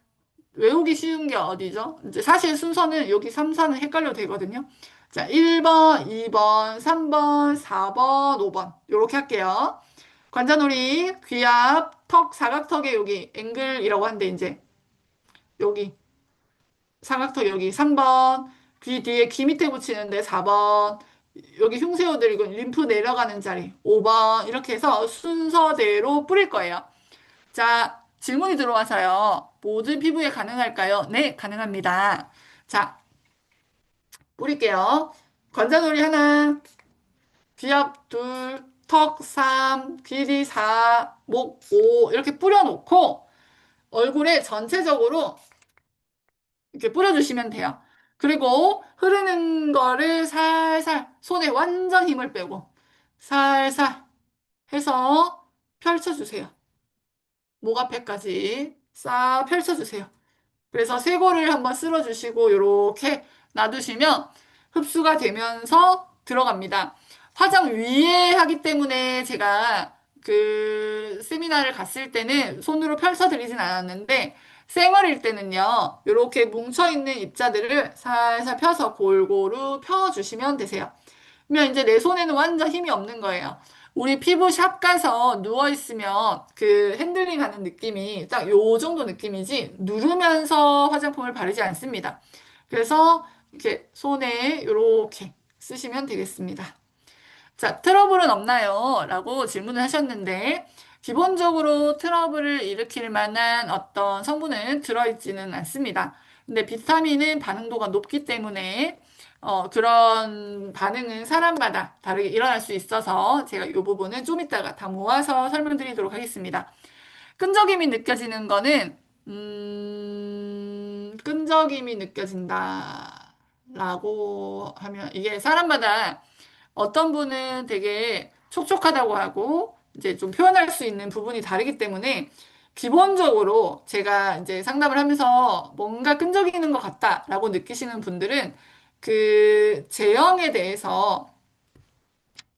[SPEAKER 1] 외우기 쉬운 게 어디죠? 이제 사실 순서는 여기 3, 4는 헷갈려도 되거든요. 자, 1번, 2번, 3번, 4번, 5번. 요렇게 할게요. 관자놀이, 귀 앞, 턱, 사각턱에 여기 앵글이라고 하는데 이제 여기 삼각턱 여기 3번, 귀 뒤에 귀 밑에 붙이는데 4번, 여기 흉쇄호들 이거 림프 내려가는 자리 5번 이렇게 해서 순서대로 뿌릴 거예요. 자, 질문이 들어와서요. 모든 피부에 가능할까요? 네, 가능합니다. 자, 뿌릴게요. 관자놀이 하나, 귀 앞 둘, 턱 3, 귀 뒤 4, 목 5 이렇게 뿌려놓고 얼굴에 전체적으로 이렇게 뿌려주시면 돼요. 그리고 흐르는 거를 살살 손에 완전 힘을 빼고 살살 해서 펼쳐주세요. 목 앞에까지 싹 펼쳐주세요. 그래서 쇄골을 한번 쓸어주시고 이렇게 놔두시면 흡수가 되면서 들어갑니다. 화장 위에 하기 때문에 제가 그 세미나를 갔을 때는 손으로 펼쳐드리진 않았는데 생얼일 때는요. 이렇게 뭉쳐있는 입자들을 살살 펴서 골고루 펴주시면 되세요. 그러면 이제 내 손에는 완전 힘이 없는 거예요. 우리 피부 샵 가서 누워있으면 그 핸들링 하는 느낌이 딱 요 정도 느낌이지 누르면서 화장품을 바르지 않습니다. 그래서 이렇게 손에 이렇게 쓰시면 되겠습니다. 자, 트러블은 없나요? 라고 질문을 하셨는데, 기본적으로 트러블을 일으킬 만한 어떤 성분은 들어있지는 않습니다. 근데 비타민은 반응도가 높기 때문에, 그런 반응은 사람마다 다르게 일어날 수 있어서 제가 이 부분은 좀 이따가 다 모아서 설명드리도록 하겠습니다. 끈적임이 느껴지는 거는, 끈적임이 느껴진다. 라고 하면, 이게 사람마다 어떤 분은 되게 촉촉하다고 하고 이제 좀 표현할 수 있는 부분이 다르기 때문에 기본적으로 제가 이제 상담을 하면서 뭔가 끈적이는 것 같다라고 느끼시는 분들은 그 제형에 대해서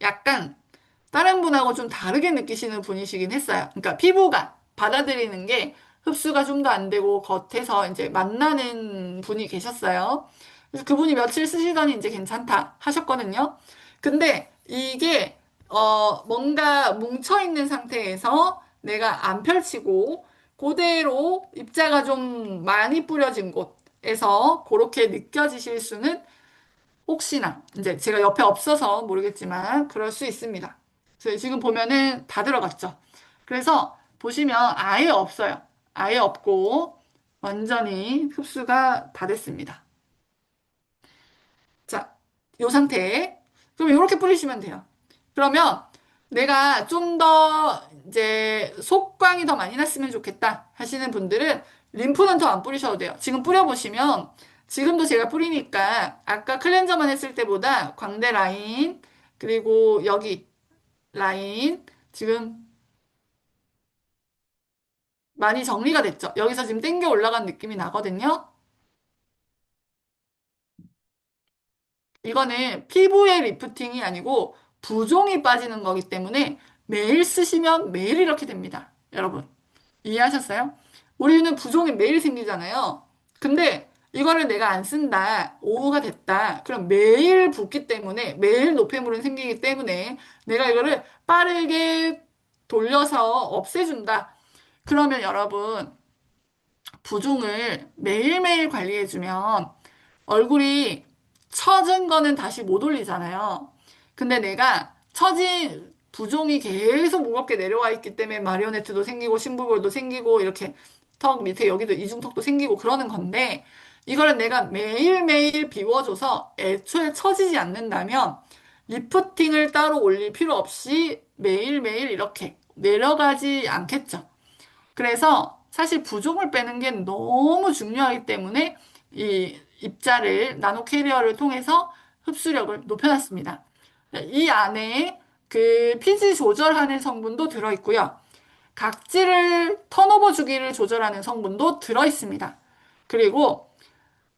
[SPEAKER 1] 약간 다른 분하고 좀 다르게 느끼시는 분이시긴 했어요. 그러니까 피부가 받아들이는 게 흡수가 좀 더 안 되고 겉에서 이제 만나는 분이 계셨어요. 그래서 그분이 며칠 쓰시더니 이제 괜찮다 하셨거든요. 근데 이게 뭔가 뭉쳐있는 상태에서 내가 안 펼치고 그대로 입자가 좀 많이 뿌려진 곳에서 그렇게 느껴지실 수는 혹시나 이제 제가 옆에 없어서 모르겠지만 그럴 수 있습니다. 지금 보면은 다 들어갔죠. 그래서 보시면 아예 없어요. 아예 없고 완전히 흡수가 다 됐습니다. 자, 요 상태. 그럼 이렇게 뿌리시면 돼요. 그러면 내가 좀 더 이제 속광이 더 많이 났으면 좋겠다 하시는 분들은 림프는 더 안 뿌리셔도 돼요. 지금 뿌려보시면 지금도 제가 뿌리니까 아까 클렌저만 했을 때보다 광대 라인 그리고 여기 라인 지금 많이 정리가 됐죠. 여기서 지금 땡겨 올라간 느낌이 나거든요. 이거는 피부의 리프팅이 아니고 부종이 빠지는 거기 때문에 매일 쓰시면 매일 이렇게 됩니다. 여러분, 이해하셨어요? 우리는 부종이 매일 생기잖아요. 근데 이거를 내가 안 쓴다, 오후가 됐다. 그럼 매일 붓기 때문에, 매일 노폐물은 생기기 때문에 내가 이거를 빠르게 돌려서 없애준다. 그러면 여러분, 부종을 매일매일 관리해주면 얼굴이 처진 거는 다시 못 올리잖아요. 근데 내가 처진 부종이 계속 무겁게 내려와 있기 때문에 마리오네트도 생기고 심부볼도 생기고 이렇게 턱 밑에 여기도 이중턱도 생기고 그러는 건데 이거를 내가 매일매일 비워줘서 애초에 처지지 않는다면 리프팅을 따로 올릴 필요 없이 매일매일 이렇게 내려가지 않겠죠. 그래서 사실 부종을 빼는 게 너무 중요하기 때문에 이 입자를 나노 캐리어를 통해서 흡수력을 높여놨습니다. 이 안에 그 피지 조절하는 성분도 들어있고요. 각질을 턴오버 주기를 조절하는 성분도 들어있습니다. 그리고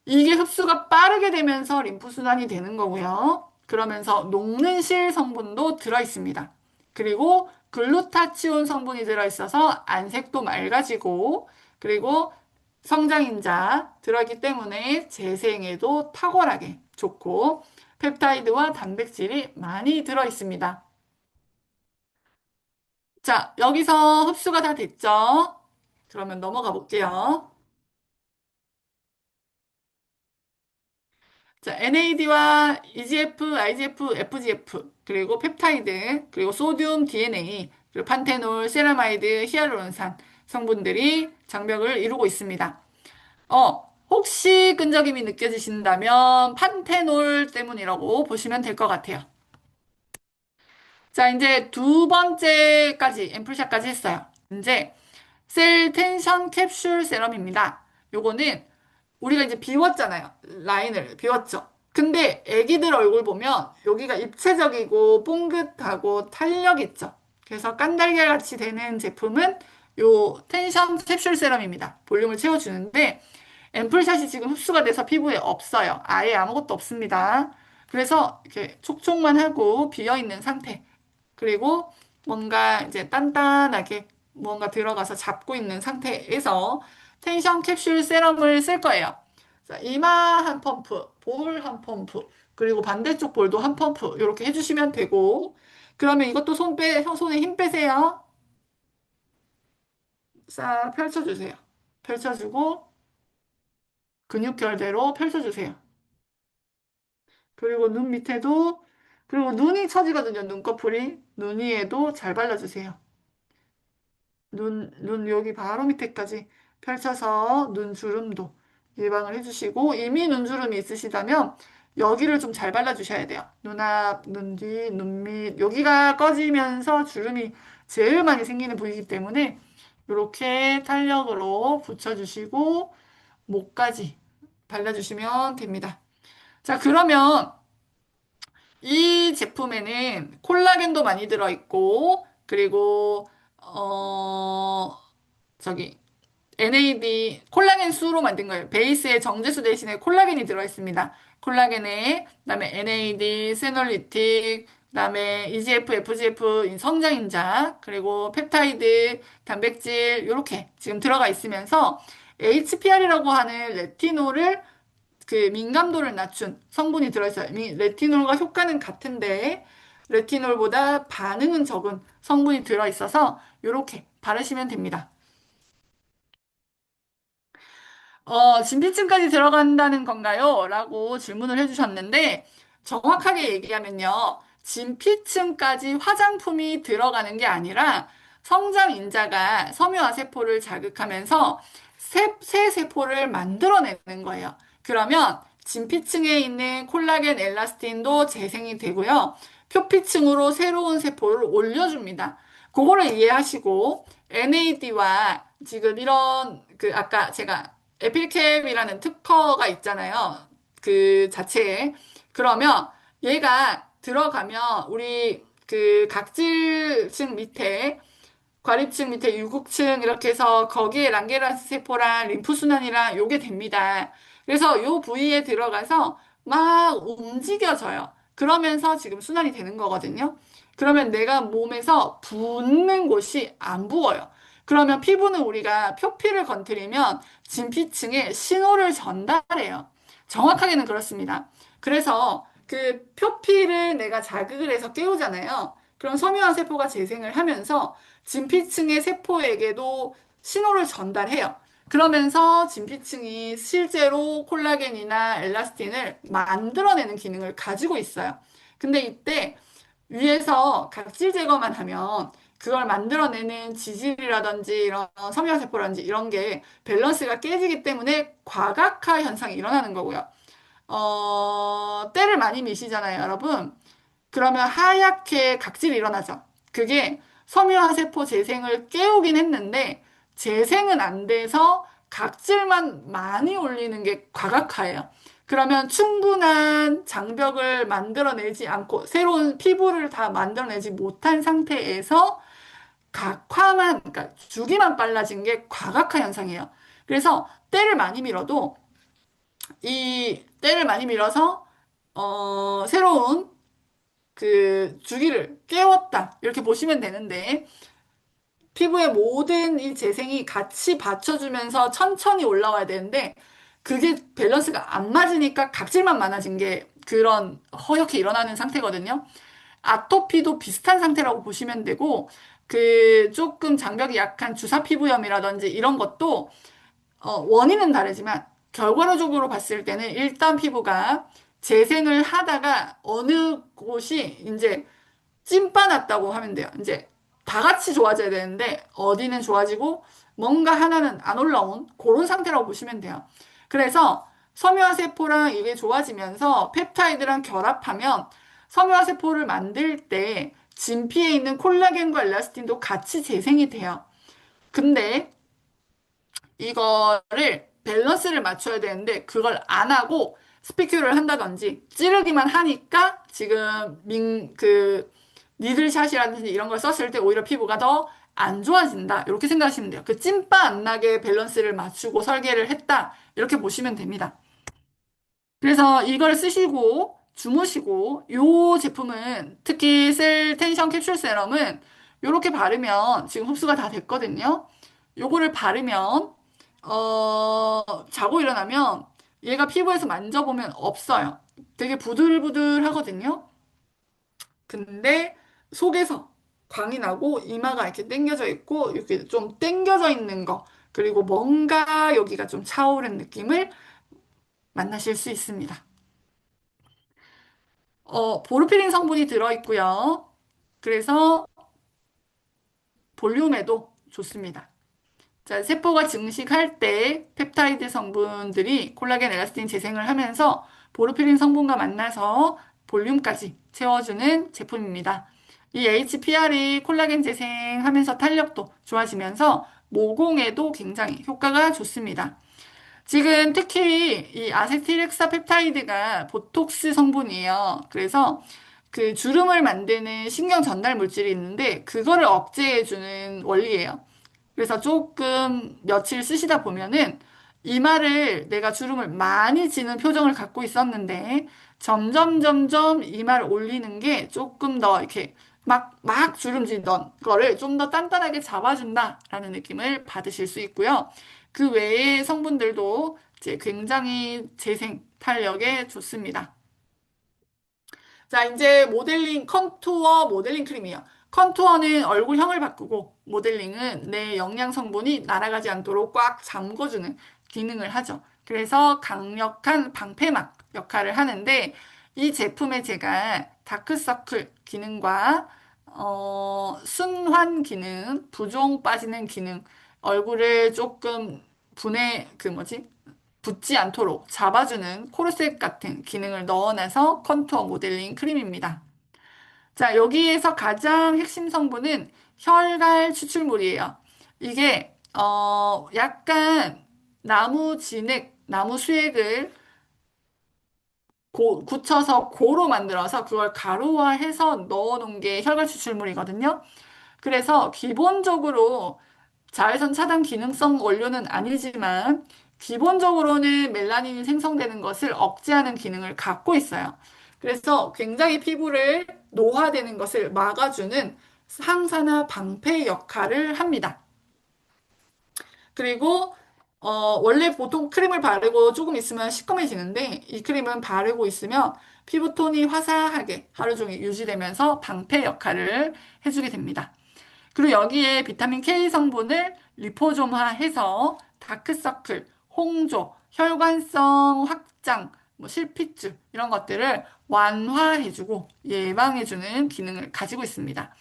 [SPEAKER 1] 이게 흡수가 빠르게 되면서 림프순환이 되는 거고요. 그러면서 녹는 실 성분도 들어있습니다. 그리고 글루타치온 성분이 들어있어서 안색도 맑아지고, 그리고 성장인자 들어있기 때문에 재생에도 탁월하게 좋고, 펩타이드와 단백질이 많이 들어있습니다. 자, 여기서 흡수가 다 됐죠? 그러면 넘어가 볼게요. 자, NAD와 EGF, IGF, FGF, 그리고 펩타이드, 그리고 소듐, DNA, 그리고 판테놀, 세라마이드, 히알루론산 성분들이 장벽을 이루고 있습니다. 혹시 끈적임이 느껴지신다면 판테놀 때문이라고 보시면 될 것 같아요. 자, 이제 두 번째까지, 앰플샷까지 했어요. 이제 셀 텐션 캡슐 세럼입니다. 요거는 우리가 이제 비웠잖아요. 라인을 비웠죠. 근데 애기들 얼굴 보면 여기가 입체적이고 뽕긋하고 탄력 있죠. 그래서 깐달걀 같이 되는 제품은 요 텐션 캡슐 세럼입니다. 볼륨을 채워주는데 앰플샷이 지금 흡수가 돼서 피부에 없어요. 아예 아무것도 없습니다. 그래서 이렇게 촉촉만 하고 비어있는 상태. 그리고 뭔가 이제 단단하게 뭔가 들어가서 잡고 있는 상태에서 텐션 캡슐 세럼을 쓸 거예요. 자, 이마 한 펌프, 볼 한 펌프, 그리고 반대쪽 볼도 한 펌프 이렇게 해주시면 되고 그러면 이것도 손에 힘 빼세요. 싹 펼쳐주세요. 펼쳐주고 근육결대로 펼쳐주세요. 그리고 눈 밑에도 그리고 눈이 처지거든요. 눈꺼풀이 눈 위에도 잘 발라주세요. 눈 여기 바로 밑에까지 펼쳐서 눈 주름도 예방을 해주시고 이미 눈 주름이 있으시다면 여기를 좀 잘 발라주셔야 돼요. 눈 앞, 눈 뒤, 눈 밑 여기가 꺼지면서 주름이 제일 많이 생기는 부위이기 때문에 이렇게 탄력으로 붙여주시고 목까지 발라주시면 됩니다. 자, 그러면 이 제품에는 콜라겐도 많이 들어있고 그리고 저기 NAD 콜라겐 수로 만든 거예요. 베이스에 정제수 대신에 콜라겐이 들어있습니다. 콜라겐에 그다음에 NAD, 세놀리틱, 그다음에 EGF, FGF 성장인자, 그리고 펩타이드, 단백질 이렇게 지금 들어가 있으면서 HPR이라고 하는 레티놀을 그 민감도를 낮춘 성분이 들어있어요. 이미 레티놀과 효과는 같은데 레티놀보다 반응은 적은 성분이 들어있어서 이렇게 바르시면 됩니다. 진피층까지 들어간다는 건가요? 라고 질문을 해주셨는데, 정확하게 얘기하면요. 진피층까지 화장품이 들어가는 게 아니라 성장 인자가 섬유화 세포를 자극하면서 새 세포를 만들어내는 거예요. 그러면 진피층에 있는 콜라겐 엘라스틴도 재생이 되고요. 표피층으로 새로운 세포를 올려줍니다. 그거를 이해하시고 NAD와 지금 이런 그 아까 제가 에필캡이라는 특허가 있잖아요. 그 자체에. 그러면 얘가 들어가면 우리 그 각질층 밑에 과립층 밑에 유국층 이렇게 해서 거기에 랑게란스 세포랑 림프순환이랑 요게 됩니다. 그래서 요 부위에 들어가서 막 움직여져요. 그러면서 지금 순환이 되는 거거든요. 그러면 내가 몸에서 붓는 곳이 안 부어요. 그러면 피부는 우리가 표피를 건드리면 진피층에 신호를 전달해요. 정확하게는 그렇습니다. 그래서 그 표피를 내가 자극을 해서 깨우잖아요. 그럼 섬유화 세포가 재생을 하면서 진피층의 세포에게도 신호를 전달해요. 그러면서 진피층이 실제로 콜라겐이나 엘라스틴을 만들어내는 기능을 가지고 있어요. 근데 이때 위에서 각질 제거만 하면 그걸 만들어내는 지질이라든지 이런 섬유화 세포라든지 이런 게 밸런스가 깨지기 때문에 과각화 현상이 일어나는 거고요. 때를 많이 미시잖아요, 여러분. 그러면 하얗게 각질이 일어나죠. 그게 섬유화 세포 재생을 깨우긴 했는데 재생은 안 돼서 각질만 많이 올리는 게 과각화예요. 그러면 충분한 장벽을 만들어내지 않고 새로운 피부를 다 만들어내지 못한 상태에서 각화만, 그러니까 주기만 빨라진 게 과각화 현상이에요. 그래서 때를 많이 밀어도 이 때를 많이 밀어서 새로운 그 주기를 깨웠다. 이렇게 보시면 되는데, 피부의 모든 이 재생이 같이 받쳐주면서 천천히 올라와야 되는데, 그게 밸런스가 안 맞으니까 각질만 많아진 게 그런 허옇게 일어나는 상태거든요. 아토피도 비슷한 상태라고 보시면 되고, 그 조금 장벽이 약한 주사 피부염이라든지 이런 것도 원인은 다르지만 결과론적으로 봤을 때는 일단 피부가 재생을 하다가 어느 곳이 이제 찐빠났다고 하면 돼요. 이제 다 같이 좋아져야 되는데 어디는 좋아지고 뭔가 하나는 안 올라온 그런 상태라고 보시면 돼요. 그래서 섬유화 세포랑 이게 좋아지면서 펩타이드랑 결합하면 섬유화 세포를 만들 때 진피에 있는 콜라겐과 엘라스틴도 같이 재생이 돼요. 근데 이거를 밸런스를 맞춰야 되는데 그걸 안 하고 스피큐를 한다든지 찌르기만 하니까 지금 니들샷이라든지 이런 걸 썼을 때 오히려 피부가 더 안 좋아진다. 이렇게 생각하시면 돼요. 그 찐빠 안 나게 밸런스를 맞추고 설계를 했다. 이렇게 보시면 됩니다. 그래서 이걸 쓰시고 주무시고 요 제품은 특히 셀 텐션 캡슐 세럼은 요렇게 바르면 지금 흡수가 다 됐거든요. 요거를 바르면 자고 일어나면 얘가 피부에서 만져보면 없어요. 되게 부들부들하거든요. 근데 속에서 광이 나고 이마가 이렇게 당겨져 있고 이렇게 좀 당겨져 있는 거 그리고 뭔가 여기가 좀 차오른 느낌을 만나실 수 있습니다. 보르피린 성분이 들어있고요. 그래서 볼륨에도 좋습니다. 자, 세포가 증식할 때 펩타이드 성분들이 콜라겐 엘라스틴 재생을 하면서 보르피린 성분과 만나서 볼륨까지 채워주는 제품입니다. 이 HPR이 콜라겐 재생하면서 탄력도 좋아지면서 모공에도 굉장히 효과가 좋습니다. 지금 특히 이 아세틸엑사펩타이드가 보톡스 성분이에요. 그래서 그 주름을 만드는 신경 전달 물질이 있는데 그거를 억제해주는 원리예요. 그래서 조금 며칠 쓰시다 보면은 이마를 내가 주름을 많이 지는 표정을 갖고 있었는데 점점 이마를 올리는 게 조금 더 이렇게 막 주름 지던 거를 좀 더 단단하게 잡아준다라는 느낌을 받으실 수 있고요. 그 외의 성분들도 이제 굉장히 재생 탄력에 좋습니다. 자, 이제 모델링, 컨투어 모델링 크림이에요. 컨투어는 얼굴형을 바꾸고, 모델링은 내 영양 성분이 날아가지 않도록 꽉 잠궈주는 기능을 하죠. 그래서 강력한 방패막 역할을 하는데, 이 제품에 제가 다크서클 기능과 순환 기능, 부종 빠지는 기능, 얼굴을 조금 그 뭐지? 붓지 않도록 잡아주는 코르셋 같은 기능을 넣어놔서 컨투어 모델링 크림입니다. 자, 여기에서 가장 핵심 성분은 혈갈 추출물이에요. 이게, 약간 나무 진액, 나무 수액을 굳혀서 고로 만들어서 그걸 가루화해서 넣어놓은 게 혈관 추출물이거든요. 그래서 기본적으로 자외선 차단 기능성 원료는 아니지만 기본적으로는 멜라닌이 생성되는 것을 억제하는 기능을 갖고 있어요. 그래서 굉장히 피부를 노화되는 것을 막아주는 항산화 방패 역할을 합니다. 그리고 원래 보통 크림을 바르고 조금 있으면 시커매지는데 이 크림은 바르고 있으면 피부톤이 화사하게 하루 종일 유지되면서 방패 역할을 해주게 됩니다. 그리고 여기에 비타민 K 성분을 리포좀화해서 다크서클, 홍조, 혈관성 확장, 뭐 실핏줄 이런 것들을 완화해주고 예방해주는 기능을 가지고 있습니다.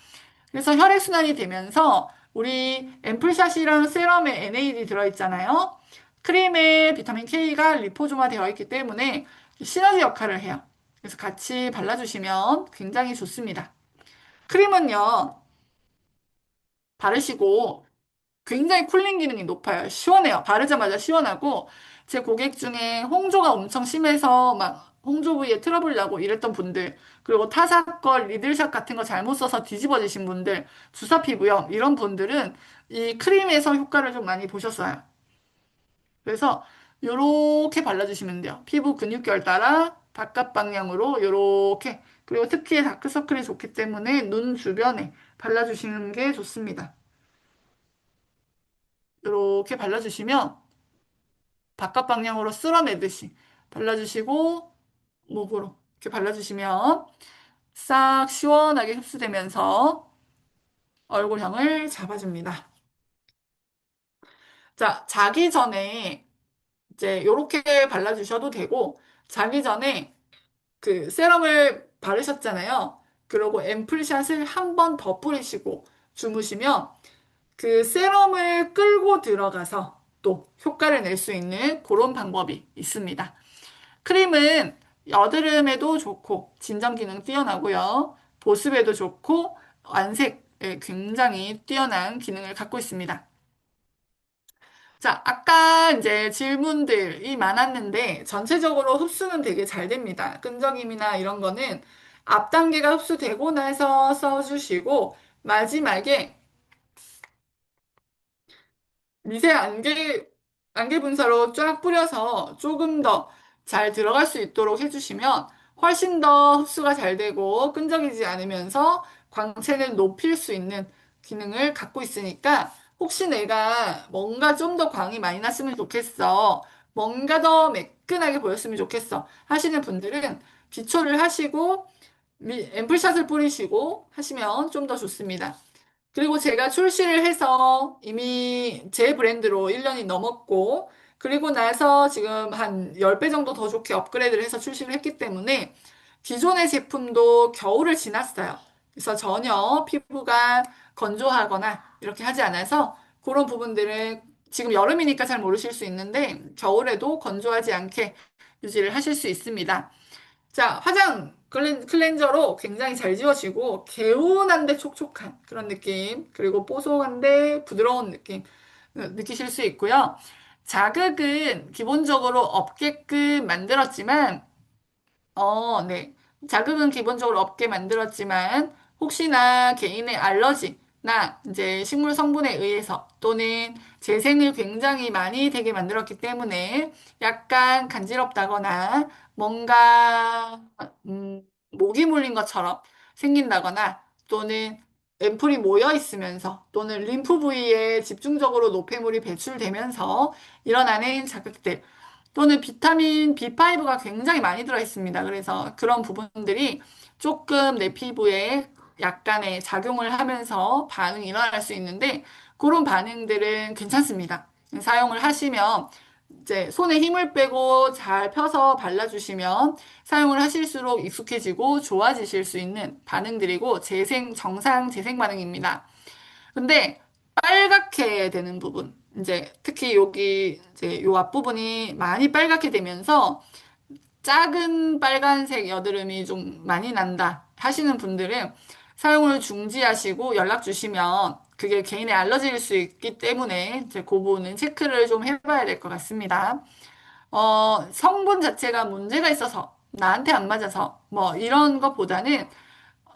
[SPEAKER 1] 그래서 혈액순환이 되면서 우리 앰플샷이랑 세럼에 NAD 들어있잖아요. 크림에 비타민 K가 리포좀화 되어 있기 때문에 시너지 역할을 해요. 그래서 같이 발라주시면 굉장히 좋습니다. 크림은요, 바르시고 굉장히 쿨링 기능이 높아요. 시원해요. 바르자마자 시원하고 제 고객 중에 홍조가 엄청 심해서 막 홍조 부위에 트러블 나고 이랬던 분들 그리고 타사걸 리들샷 같은 거 잘못 써서 뒤집어지신 분들 주사 피부염 이런 분들은 이 크림에서 효과를 좀 많이 보셨어요. 그래서 요렇게 발라주시면 돼요. 피부 근육결 따라 바깥 방향으로 요렇게 그리고 특히 다크서클이 좋기 때문에 눈 주변에 발라주시는 게 좋습니다. 이렇게 발라주시면 바깥 방향으로 쓸어내듯이 발라주시고 목으로 이렇게 발라주시면 싹 시원하게 흡수되면서 얼굴형을 잡아줍니다. 자, 자기 전에 이제 이렇게 발라주셔도 되고 자기 전에 그 세럼을 바르셨잖아요. 그리고 앰플샷을 한 번 더 뿌리시고 주무시면 그 세럼을 끌고 들어가서 또 효과를 낼 수 있는 그런 방법이 있습니다. 크림은 여드름에도 좋고 진정 기능 뛰어나고요. 보습에도 좋고 안색에 굉장히 뛰어난 기능을 갖고 있습니다. 자, 아까 이제 질문들이 많았는데 전체적으로 흡수는 되게 잘 됩니다. 끈적임이나 이런 거는 앞 단계가 흡수되고 나서 써주시고 마지막에 미세 안개 분사로 쫙 뿌려서 조금 더 잘 들어갈 수 있도록 해주시면 훨씬 더 흡수가 잘 되고 끈적이지 않으면서 광채를 높일 수 있는 기능을 갖고 있으니까 혹시 내가 뭔가 좀 더 광이 많이 났으면 좋겠어. 뭔가 더 매끈하게 보였으면 좋겠어. 하시는 분들은 기초를 하시고 앰플샷을 뿌리시고 하시면 좀 더 좋습니다. 그리고 제가 출시를 해서 이미 제 브랜드로 1년이 넘었고, 그리고 나서 지금 한 10배 정도 더 좋게 업그레이드를 해서 출시를 했기 때문에 기존의 제품도 겨울을 지났어요. 그래서 전혀 피부가 건조하거나 이렇게 하지 않아서 그런 부분들을 지금 여름이니까 잘 모르실 수 있는데 겨울에도 건조하지 않게 유지를 하실 수 있습니다. 자, 클렌저로 굉장히 잘 지워지고 개운한데 촉촉한 그런 느낌 그리고 뽀송한데 부드러운 느낌 느끼실 수 있고요. 자극은 기본적으로 없게끔 만들었지만 네. 자극은 기본적으로 없게 만들었지만 혹시나 개인의 알러지나 이제 식물 성분에 의해서 또는 재생을 굉장히 많이 되게 만들었기 때문에 약간 간지럽다거나 뭔가 모기 물린 것처럼 생긴다거나 또는 앰플이 모여 있으면서 또는 림프 부위에 집중적으로 노폐물이 배출되면서 일어나는 자극들 또는 비타민 B5가 굉장히 많이 들어 있습니다. 그래서 그런 부분들이 조금 내 피부에 약간의 작용을 하면서 반응이 일어날 수 있는데 그런 반응들은 괜찮습니다. 사용을 하시면 이제 손에 힘을 빼고 잘 펴서 발라주시면 사용을 하실수록 익숙해지고 좋아지실 수 있는 반응들이고 정상 재생 반응입니다. 근데 빨갛게 되는 부분, 이제 특히 여기 이제 요 앞부분이 많이 빨갛게 되면서 작은 빨간색 여드름이 좀 많이 난다 하시는 분들은 사용을 중지하시고 연락 주시면 그게 개인의 알러지일 수 있기 때문에 이제 그 부분은 체크를 좀 해봐야 될 것 같습니다. 성분 자체가 문제가 있어서 나한테 안 맞아서 뭐 이런 것보다는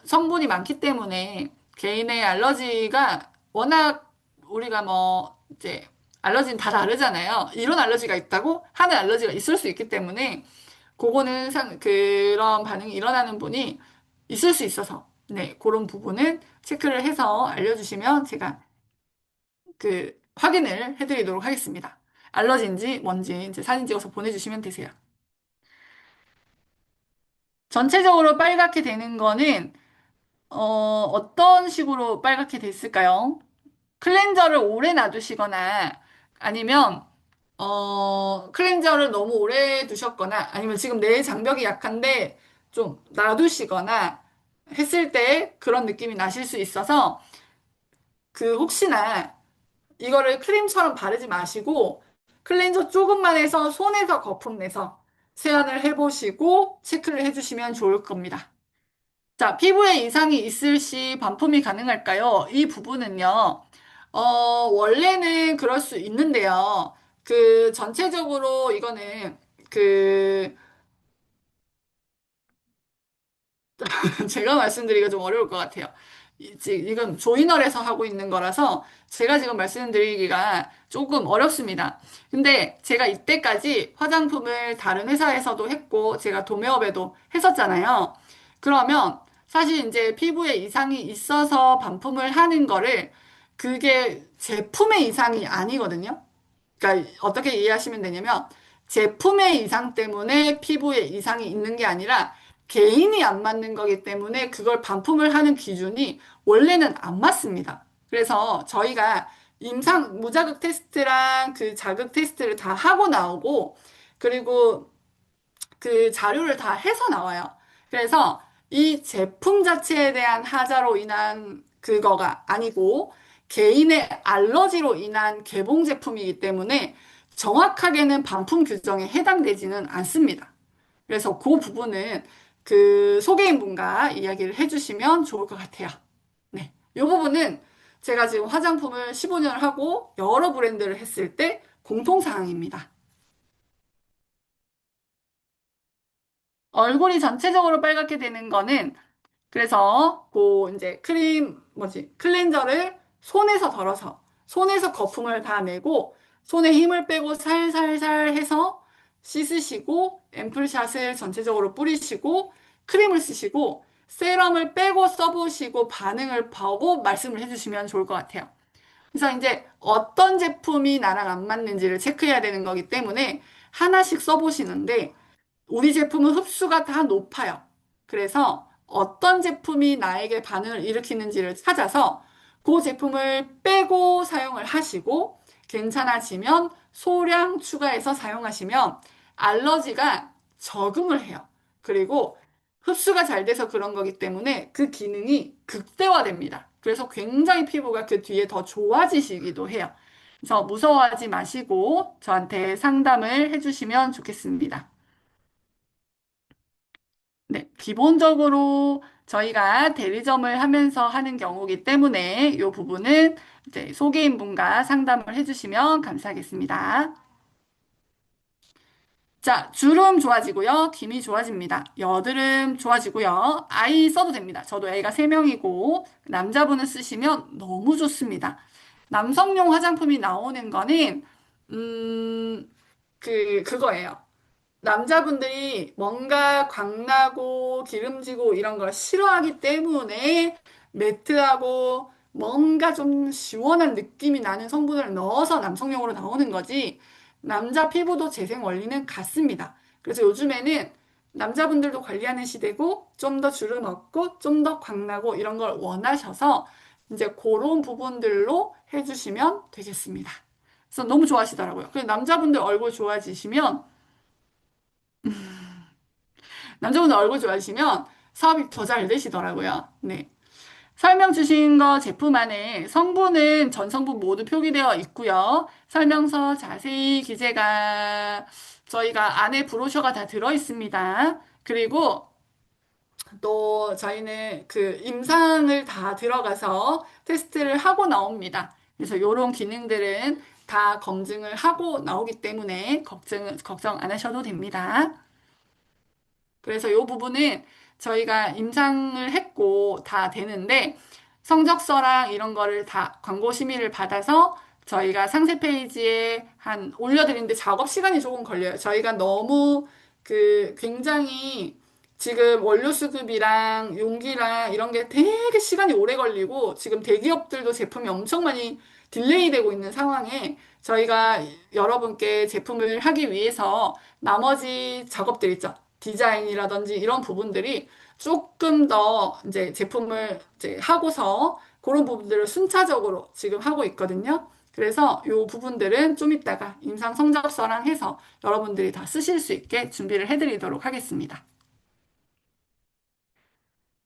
[SPEAKER 1] 성분이 많기 때문에 개인의 알러지가 워낙 우리가 뭐 이제 알러지는 다 다르잖아요. 이런 알러지가 있다고 하는 알러지가 있을 수 있기 때문에 그거는 그런 반응이 일어나는 분이 있을 수 있어서 네, 그런 부분은 체크를 해서 알려주시면 제가 그 확인을 해드리도록 하겠습니다. 알러지인지 뭔지 이제 사진 찍어서 보내주시면 되세요. 전체적으로 빨갛게 되는 거는 어떤 식으로 빨갛게 됐을까요? 클렌저를 오래 놔두시거나 아니면 클렌저를 너무 오래 두셨거나 아니면 지금 내 장벽이 약한데 좀 놔두시거나 했을 때 그런 느낌이 나실 수 있어서 그 혹시나 이거를 크림처럼 바르지 마시고 클렌저 조금만 해서 손에서 거품 내서 세안을 해보시고 체크를 해주시면 좋을 겁니다. 자, 피부에 이상이 있을 시 반품이 가능할까요? 이 부분은요, 원래는 그럴 수 있는데요. 그 전체적으로 이거는 그 제가 말씀드리기가 좀 어려울 것 같아요. 이건 조이널에서 하고 있는 거라서 제가 지금 말씀드리기가 조금 어렵습니다. 근데 제가 이때까지 화장품을 다른 회사에서도 했고 제가 도매업에도 했었잖아요. 그러면 사실 이제 피부에 이상이 있어서 반품을 하는 거를 그게 제품의 이상이 아니거든요. 그러니까 어떻게 이해하시면 되냐면 제품의 이상 때문에 피부에 이상이 있는 게 아니라 개인이 안 맞는 거기 때문에 그걸 반품을 하는 기준이 원래는 안 맞습니다. 그래서 저희가 무자극 테스트랑 그 자극 테스트를 다 하고 나오고 그리고 그 자료를 다 해서 나와요. 그래서 이 제품 자체에 대한 하자로 인한 그거가 아니고 개인의 알러지로 인한 개봉 제품이기 때문에 정확하게는 반품 규정에 해당되지는 않습니다. 그래서 그 부분은 그 소개인분과 이야기를 해주시면 좋을 것 같아요. 네. 이 부분은 제가 지금 화장품을 15년을 하고 여러 브랜드를 했을 때 공통사항입니다. 얼굴이 전체적으로 빨갛게 되는 거는 그래서 그 이제 클렌저를 손에서 덜어서 손에서 거품을 다 내고 손에 힘을 빼고 살살살 해서 씻으시고 앰플샷을 전체적으로 뿌리시고 크림을 쓰시고 세럼을 빼고 써보시고 반응을 보고 말씀을 해주시면 좋을 것 같아요. 그래서 이제 어떤 제품이 나랑 안 맞는지를 체크해야 되는 거기 때문에 하나씩 써보시는데 우리 제품은 흡수가 다 높아요. 그래서 어떤 제품이 나에게 반응을 일으키는지를 찾아서 그 제품을 빼고 사용을 하시고 괜찮아지면 소량 추가해서 사용하시면 알러지가 적응을 해요. 그리고 흡수가 잘 돼서 그런 거기 때문에 그 기능이 극대화됩니다. 그래서 굉장히 피부가 그 뒤에 더 좋아지시기도 해요. 그래서 무서워하지 마시고 저한테 상담을 해주시면 좋겠습니다. 네, 기본적으로 저희가 대리점을 하면서 하는 경우이기 때문에 이 부분은 이제 소개인분과 상담을 해주시면 감사하겠습니다. 자, 주름 좋아지고요. 기미 좋아집니다. 여드름 좋아지고요. 아이 써도 됩니다. 저도 애가 3명이고 남자분은 쓰시면 너무 좋습니다. 남성용 화장품이 나오는 거는 그거예요. 남자분들이 뭔가 광나고 기름지고 이런 걸 싫어하기 때문에 매트하고 뭔가 좀 시원한 느낌이 나는 성분을 넣어서 남성용으로 나오는 거지. 남자 피부도 재생 원리는 같습니다. 그래서 요즘에는 남자분들도 관리하는 시대고 좀 더 주름 없고 좀 더 광나고 이런 걸 원하셔서 이제 그런 부분들로 해주시면 되겠습니다. 그래서 너무 좋아하시더라고요. 그래서 남자분들 얼굴 좋아지시면, 남자분들 얼굴 좋아지시면 사업이 더 잘 되시더라고요. 네. 설명 주신 거 제품 안에 성분은 전 성분 모두 표기되어 있고요. 설명서 자세히 기재가 저희가 안에 브로셔가 다 들어 있습니다. 그리고 또 저희는 그 임상을 다 들어가서 테스트를 하고 나옵니다. 그래서 이런 기능들은 다 검증을 하고 나오기 때문에 걱정 안 하셔도 됩니다. 그래서 이 부분은 저희가 임상을 했고 다 되는데 성적서랑 이런 거를 다 광고 심의를 받아서 저희가 상세 페이지에 한 올려드리는데 작업 시간이 조금 걸려요. 저희가 너무 그 굉장히 지금 원료 수급이랑 용기랑 이런 게 되게 시간이 오래 걸리고 지금 대기업들도 제품이 엄청 많이 딜레이 되고 있는 상황에 저희가 여러분께 제품을 하기 위해서 나머지 작업들 있죠. 디자인이라든지 이런 부분들이 조금 더 이제 제품을 이제 하고서 그런 부분들을 순차적으로 지금 하고 있거든요. 그래서 이 부분들은 좀 이따가 임상 성적서랑 해서 여러분들이 다 쓰실 수 있게 준비를 해드리도록 하겠습니다.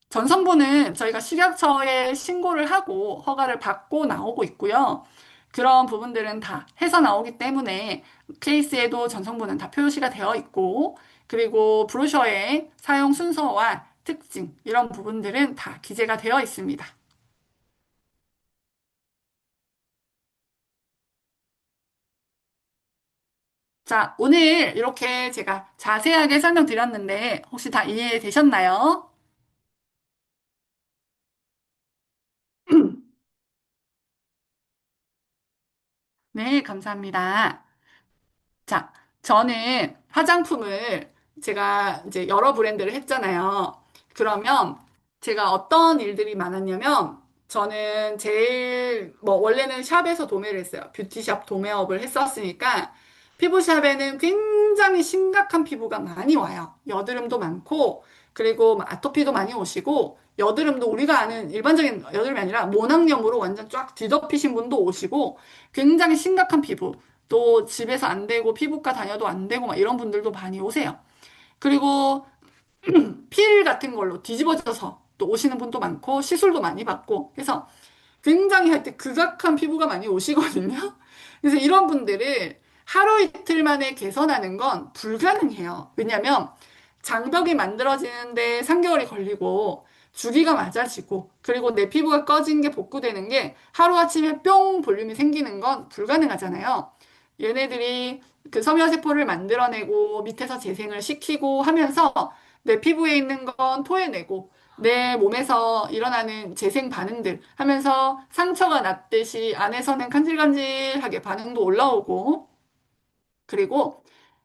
[SPEAKER 1] 전성분은 저희가 식약처에 신고를 하고 허가를 받고 나오고 있고요. 그런 부분들은 다 해서 나오기 때문에 케이스에도 전성분은 다 표시가 되어 있고, 그리고 브로셔의 사용 순서와 특징, 이런 부분들은 다 기재가 되어 있습니다. 자, 오늘 이렇게 제가 자세하게 설명드렸는데, 혹시 다 이해되셨나요? 네, 감사합니다. 자, 저는 화장품을 제가 이제 여러 브랜드를 했잖아요. 그러면 제가 어떤 일들이 많았냐면 저는 제일 뭐 원래는 샵에서 도매를 했어요. 뷰티샵 도매업을 했었으니까 피부샵에는 굉장히 심각한 피부가 많이 와요. 여드름도 많고 그리고 막 아토피도 많이 오시고 여드름도 우리가 아는 일반적인 여드름이 아니라 모낭염으로 완전 쫙 뒤덮이신 분도 오시고 굉장히 심각한 피부 또 집에서 안 되고 피부과 다녀도 안 되고 막 이런 분들도 많이 오세요. 그리고 필 같은 걸로 뒤집어져서 또 오시는 분도 많고 시술도 많이 받고 그래서 굉장히 할 때 극악한 피부가 많이 오시거든요. 그래서 이런 분들을 하루 이틀 만에 개선하는 건 불가능해요. 왜냐면 장벽이 만들어지는데 3개월이 걸리고 주기가 맞아지고 그리고 내 피부가 꺼진 게 복구되는 게 하루아침에 뿅 볼륨이 생기는 건 불가능하잖아요. 얘네들이 그 섬유세포를 만들어내고 밑에서 재생을 시키고 하면서 내 피부에 있는 건 토해내고 내 몸에서 일어나는 재생 반응들 하면서 상처가 났듯이 안에서는 간질간질하게 반응도 올라오고 그리고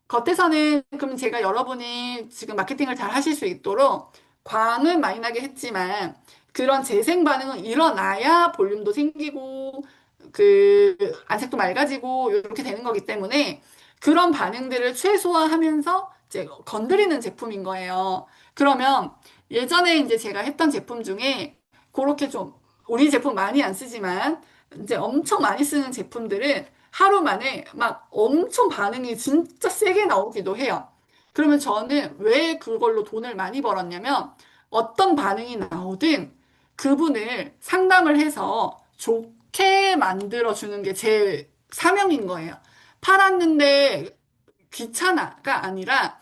[SPEAKER 1] 겉에서는 그럼 제가 여러분이 지금 마케팅을 잘 하실 수 있도록 광은 많이 나게 했지만 그런 재생 반응은 일어나야 볼륨도 생기고 그 안색도 맑아지고 이렇게 되는 거기 때문에 그런 반응들을 최소화하면서 이제 건드리는 제품인 거예요. 그러면 예전에 이제 제가 했던 제품 중에 그렇게 좀 우리 제품 많이 안 쓰지만 이제 엄청 많이 쓰는 제품들은 하루 만에 막 엄청 반응이 진짜 세게 나오기도 해요. 그러면 저는 왜 그걸로 돈을 많이 벌었냐면 어떤 반응이 나오든 그분을 상담을 해서 좋게 만들어주는 게 제 사명인 거예요. 팔았는데 귀찮아가 아니라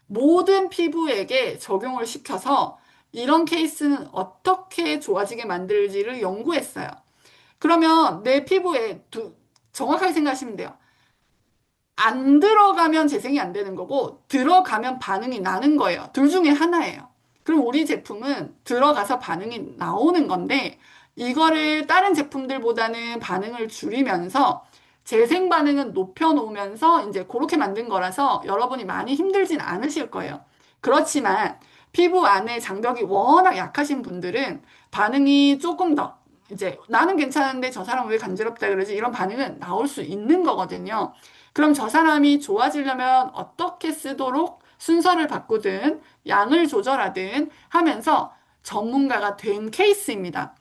[SPEAKER 1] 모든 피부에게 적용을 시켜서 이런 케이스는 어떻게 좋아지게 만들지를 연구했어요. 그러면 내 피부에 정확하게 생각하시면 돼요. 안 들어가면 재생이 안 되는 거고, 들어가면 반응이 나는 거예요. 둘 중에 하나예요. 그럼 우리 제품은 들어가서 반응이 나오는 건데, 이거를 다른 제품들보다는 반응을 줄이면서 재생 반응은 높여놓으면서 이제 그렇게 만든 거라서 여러분이 많이 힘들진 않으실 거예요. 그렇지만 피부 안에 장벽이 워낙 약하신 분들은 반응이 조금 더 이제 나는 괜찮은데 저 사람 왜 간지럽다 그러지? 이런 반응은 나올 수 있는 거거든요. 그럼 저 사람이 좋아지려면 어떻게 쓰도록 순서를 바꾸든 양을 조절하든 하면서 전문가가 된 케이스입니다.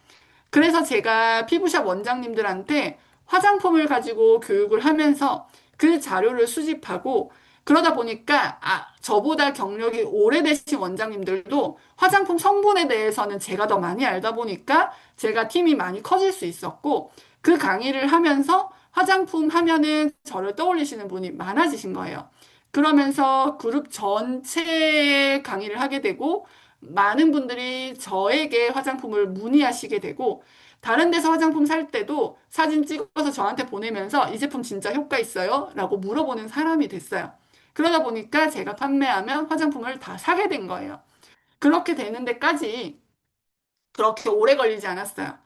[SPEAKER 1] 그래서 제가 피부샵 원장님들한테 화장품을 가지고 교육을 하면서 그 자료를 수집하고 그러다 보니까 저보다 경력이 오래되신 원장님들도 화장품 성분에 대해서는 제가 더 많이 알다 보니까 제가 팀이 많이 커질 수 있었고 그 강의를 하면서 화장품 하면은 저를 떠올리시는 분이 많아지신 거예요. 그러면서 그룹 전체 강의를 하게 되고 많은 분들이 저에게 화장품을 문의하시게 되고 다른 데서 화장품 살 때도 사진 찍어서 저한테 보내면서 이 제품 진짜 효과 있어요? 라고 물어보는 사람이 됐어요. 그러다 보니까 제가 판매하면 화장품을 다 사게 된 거예요. 그렇게 되는 데까지 그렇게 오래 걸리지 않았어요.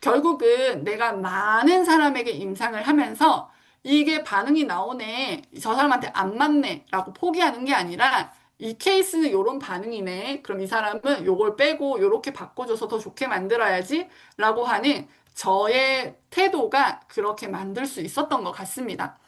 [SPEAKER 1] 결국은 내가 많은 사람에게 임상을 하면서 이게 반응이 나오네, 저 사람한테 안 맞네 라고 포기하는 게 아니라 이 케이스는 요런 반응이네. 그럼 이 사람은 요걸 빼고 요렇게 바꿔줘서 더 좋게 만들어야지 라고 하는 저의 태도가 그렇게 만들 수 있었던 것 같습니다.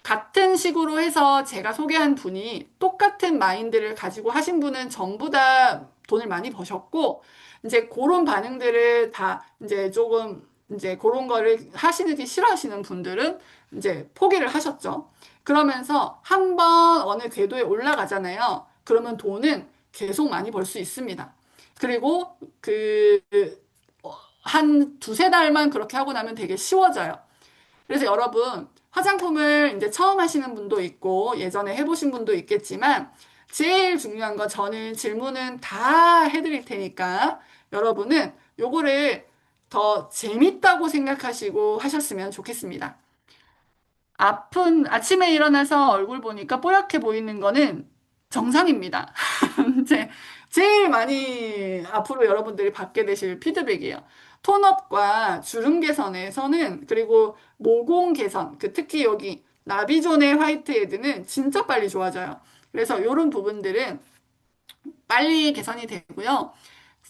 [SPEAKER 1] 같은 식으로 해서 제가 소개한 분이 똑같은 마인드를 가지고 하신 분은 전부 다 돈을 많이 버셨고, 이제 그런 반응들을 다 이제 조금 이제 그런 거를 하시는 게 싫어하시는 분들은 이제 포기를 하셨죠. 그러면서 한번 어느 궤도에 올라가잖아요. 그러면 돈은 계속 많이 벌 수 있습니다. 그리고 한 두세 달만 그렇게 하고 나면 되게 쉬워져요. 그래서 여러분, 화장품을 이제 처음 하시는 분도 있고, 예전에 해보신 분도 있겠지만, 제일 중요한 건 저는 질문은 다 해드릴 테니까, 여러분은 요거를 더 재밌다고 생각하시고 하셨으면 좋겠습니다. 아침에 일어나서 얼굴 보니까 뽀얗게 보이는 거는 정상입니다. 이제 제일 많이 앞으로 여러분들이 받게 되실 피드백이에요. 톤업과 주름 개선에서는 그리고 모공 개선, 특히 여기 나비존의 화이트헤드는 진짜 빨리 좋아져요. 그래서 이런 부분들은 빨리 개선이 되고요.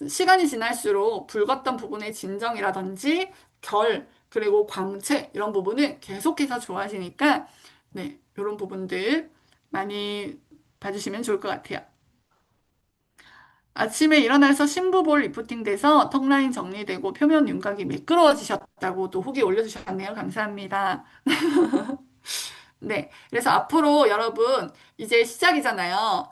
[SPEAKER 1] 시간이 지날수록 붉었던 부분의 진정이라든지 그리고 광채 이런 부분은 계속해서 좋아지니까 네, 이런 부분들 많이 봐주시면 좋을 것 같아요. 아침에 일어나서 심부볼 리프팅 돼서 턱라인 정리되고 표면 윤곽이 매끄러워지셨다고 또 후기 올려주셨네요. 감사합니다. 네. 그래서 앞으로 여러분 이제 시작이잖아요.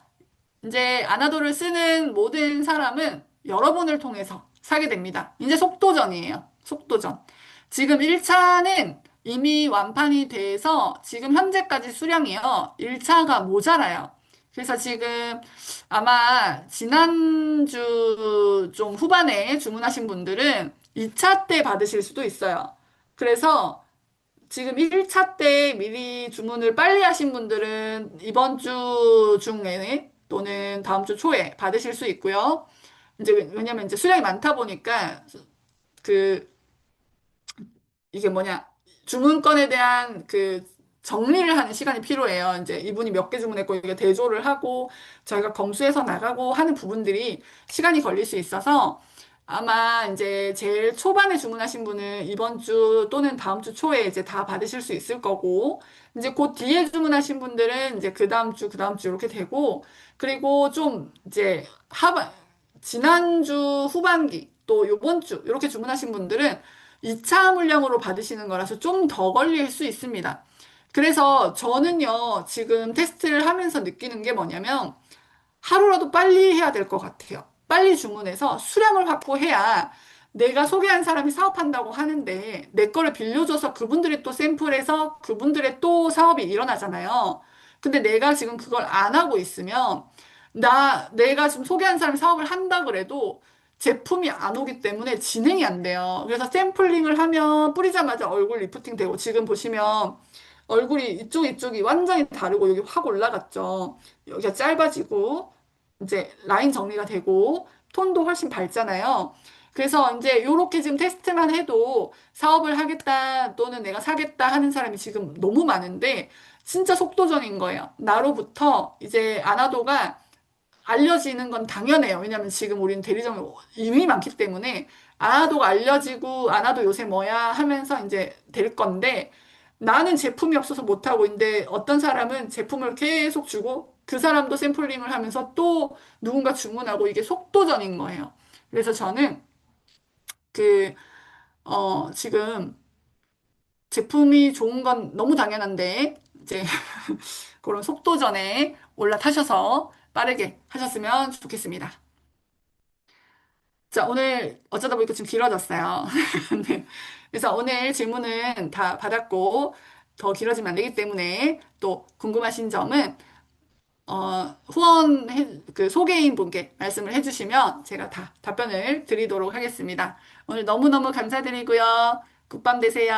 [SPEAKER 1] 이제 아나도를 쓰는 모든 사람은 여러분을 통해서 사게 됩니다. 이제 속도전이에요. 속도전. 지금 1차는 이미 완판이 돼서 지금 현재까지 수량이요. 1차가 모자라요. 그래서 지금 아마 지난주 좀 후반에 주문하신 분들은 2차 때 받으실 수도 있어요. 그래서 지금 1차 때 미리 주문을 빨리 하신 분들은 이번 주 중에 또는 다음 주 초에 받으실 수 있고요. 이제 왜냐면 이제 수량이 많다 보니까 그 이게 뭐냐 주문건에 대한 정리를 하는 시간이 필요해요. 이제 이분이 몇 개 주문했고 이게 대조를 하고 저희가 검수해서 나가고 하는 부분들이 시간이 걸릴 수 있어서 아마 이제 제일 초반에 주문하신 분은 이번 주 또는 다음 주 초에 이제 다 받으실 수 있을 거고 이제 그 뒤에 주문하신 분들은 이제 그 다음 주 이렇게 되고 그리고 좀 이제 지난주 후반기 또 요번 주 이렇게 주문하신 분들은 2차 물량으로 받으시는 거라서 좀 더 걸릴 수 있습니다. 그래서 저는요, 지금 테스트를 하면서 느끼는 게 뭐냐면, 하루라도 빨리 해야 될 것 같아요. 빨리 주문해서 수량을 확보해야 내가 소개한 사람이 사업한다고 하는데, 내 거를 빌려줘서 그분들이 또 샘플해서 그분들의 또 사업이 일어나잖아요. 근데 내가 지금 그걸 안 하고 있으면, 내가 지금 소개한 사람이 사업을 한다 그래도 제품이 안 오기 때문에 진행이 안 돼요. 그래서 샘플링을 하면 뿌리자마자 얼굴 리프팅 되고, 지금 보시면 얼굴이 이쪽이 완전히 다르고 여기 확 올라갔죠. 여기가 짧아지고 이제 라인 정리가 되고 톤도 훨씬 밝잖아요. 그래서 이제 요렇게 지금 테스트만 해도 사업을 하겠다 또는 내가 사겠다 하는 사람이 지금 너무 많은데 진짜 속도전인 거예요. 나로부터 이제 아나도가 알려지는 건 당연해요. 왜냐면 지금 우리는 대리점이 이미 많기 때문에 아나도가 알려지고 아나도 요새 뭐야 하면서 이제 될 건데 나는 제품이 없어서 못하고 있는데 어떤 사람은 제품을 계속 주고 그 사람도 샘플링을 하면서 또 누군가 주문하고 이게 속도전인 거예요. 그래서 저는 그, 지금 제품이 좋은 건 너무 당연한데, 이제 그런 속도전에 올라타셔서 빠르게 하셨으면 좋겠습니다. 자, 오늘 어쩌다 보니까 좀 길어졌어요. 네. 그래서 오늘 질문은 다 받았고, 더 길어지면 안 되기 때문에 또 궁금하신 점은, 그 소개인 분께 말씀을 해주시면 제가 다 답변을 드리도록 하겠습니다. 오늘 너무너무 감사드리고요. 굿밤 되세요.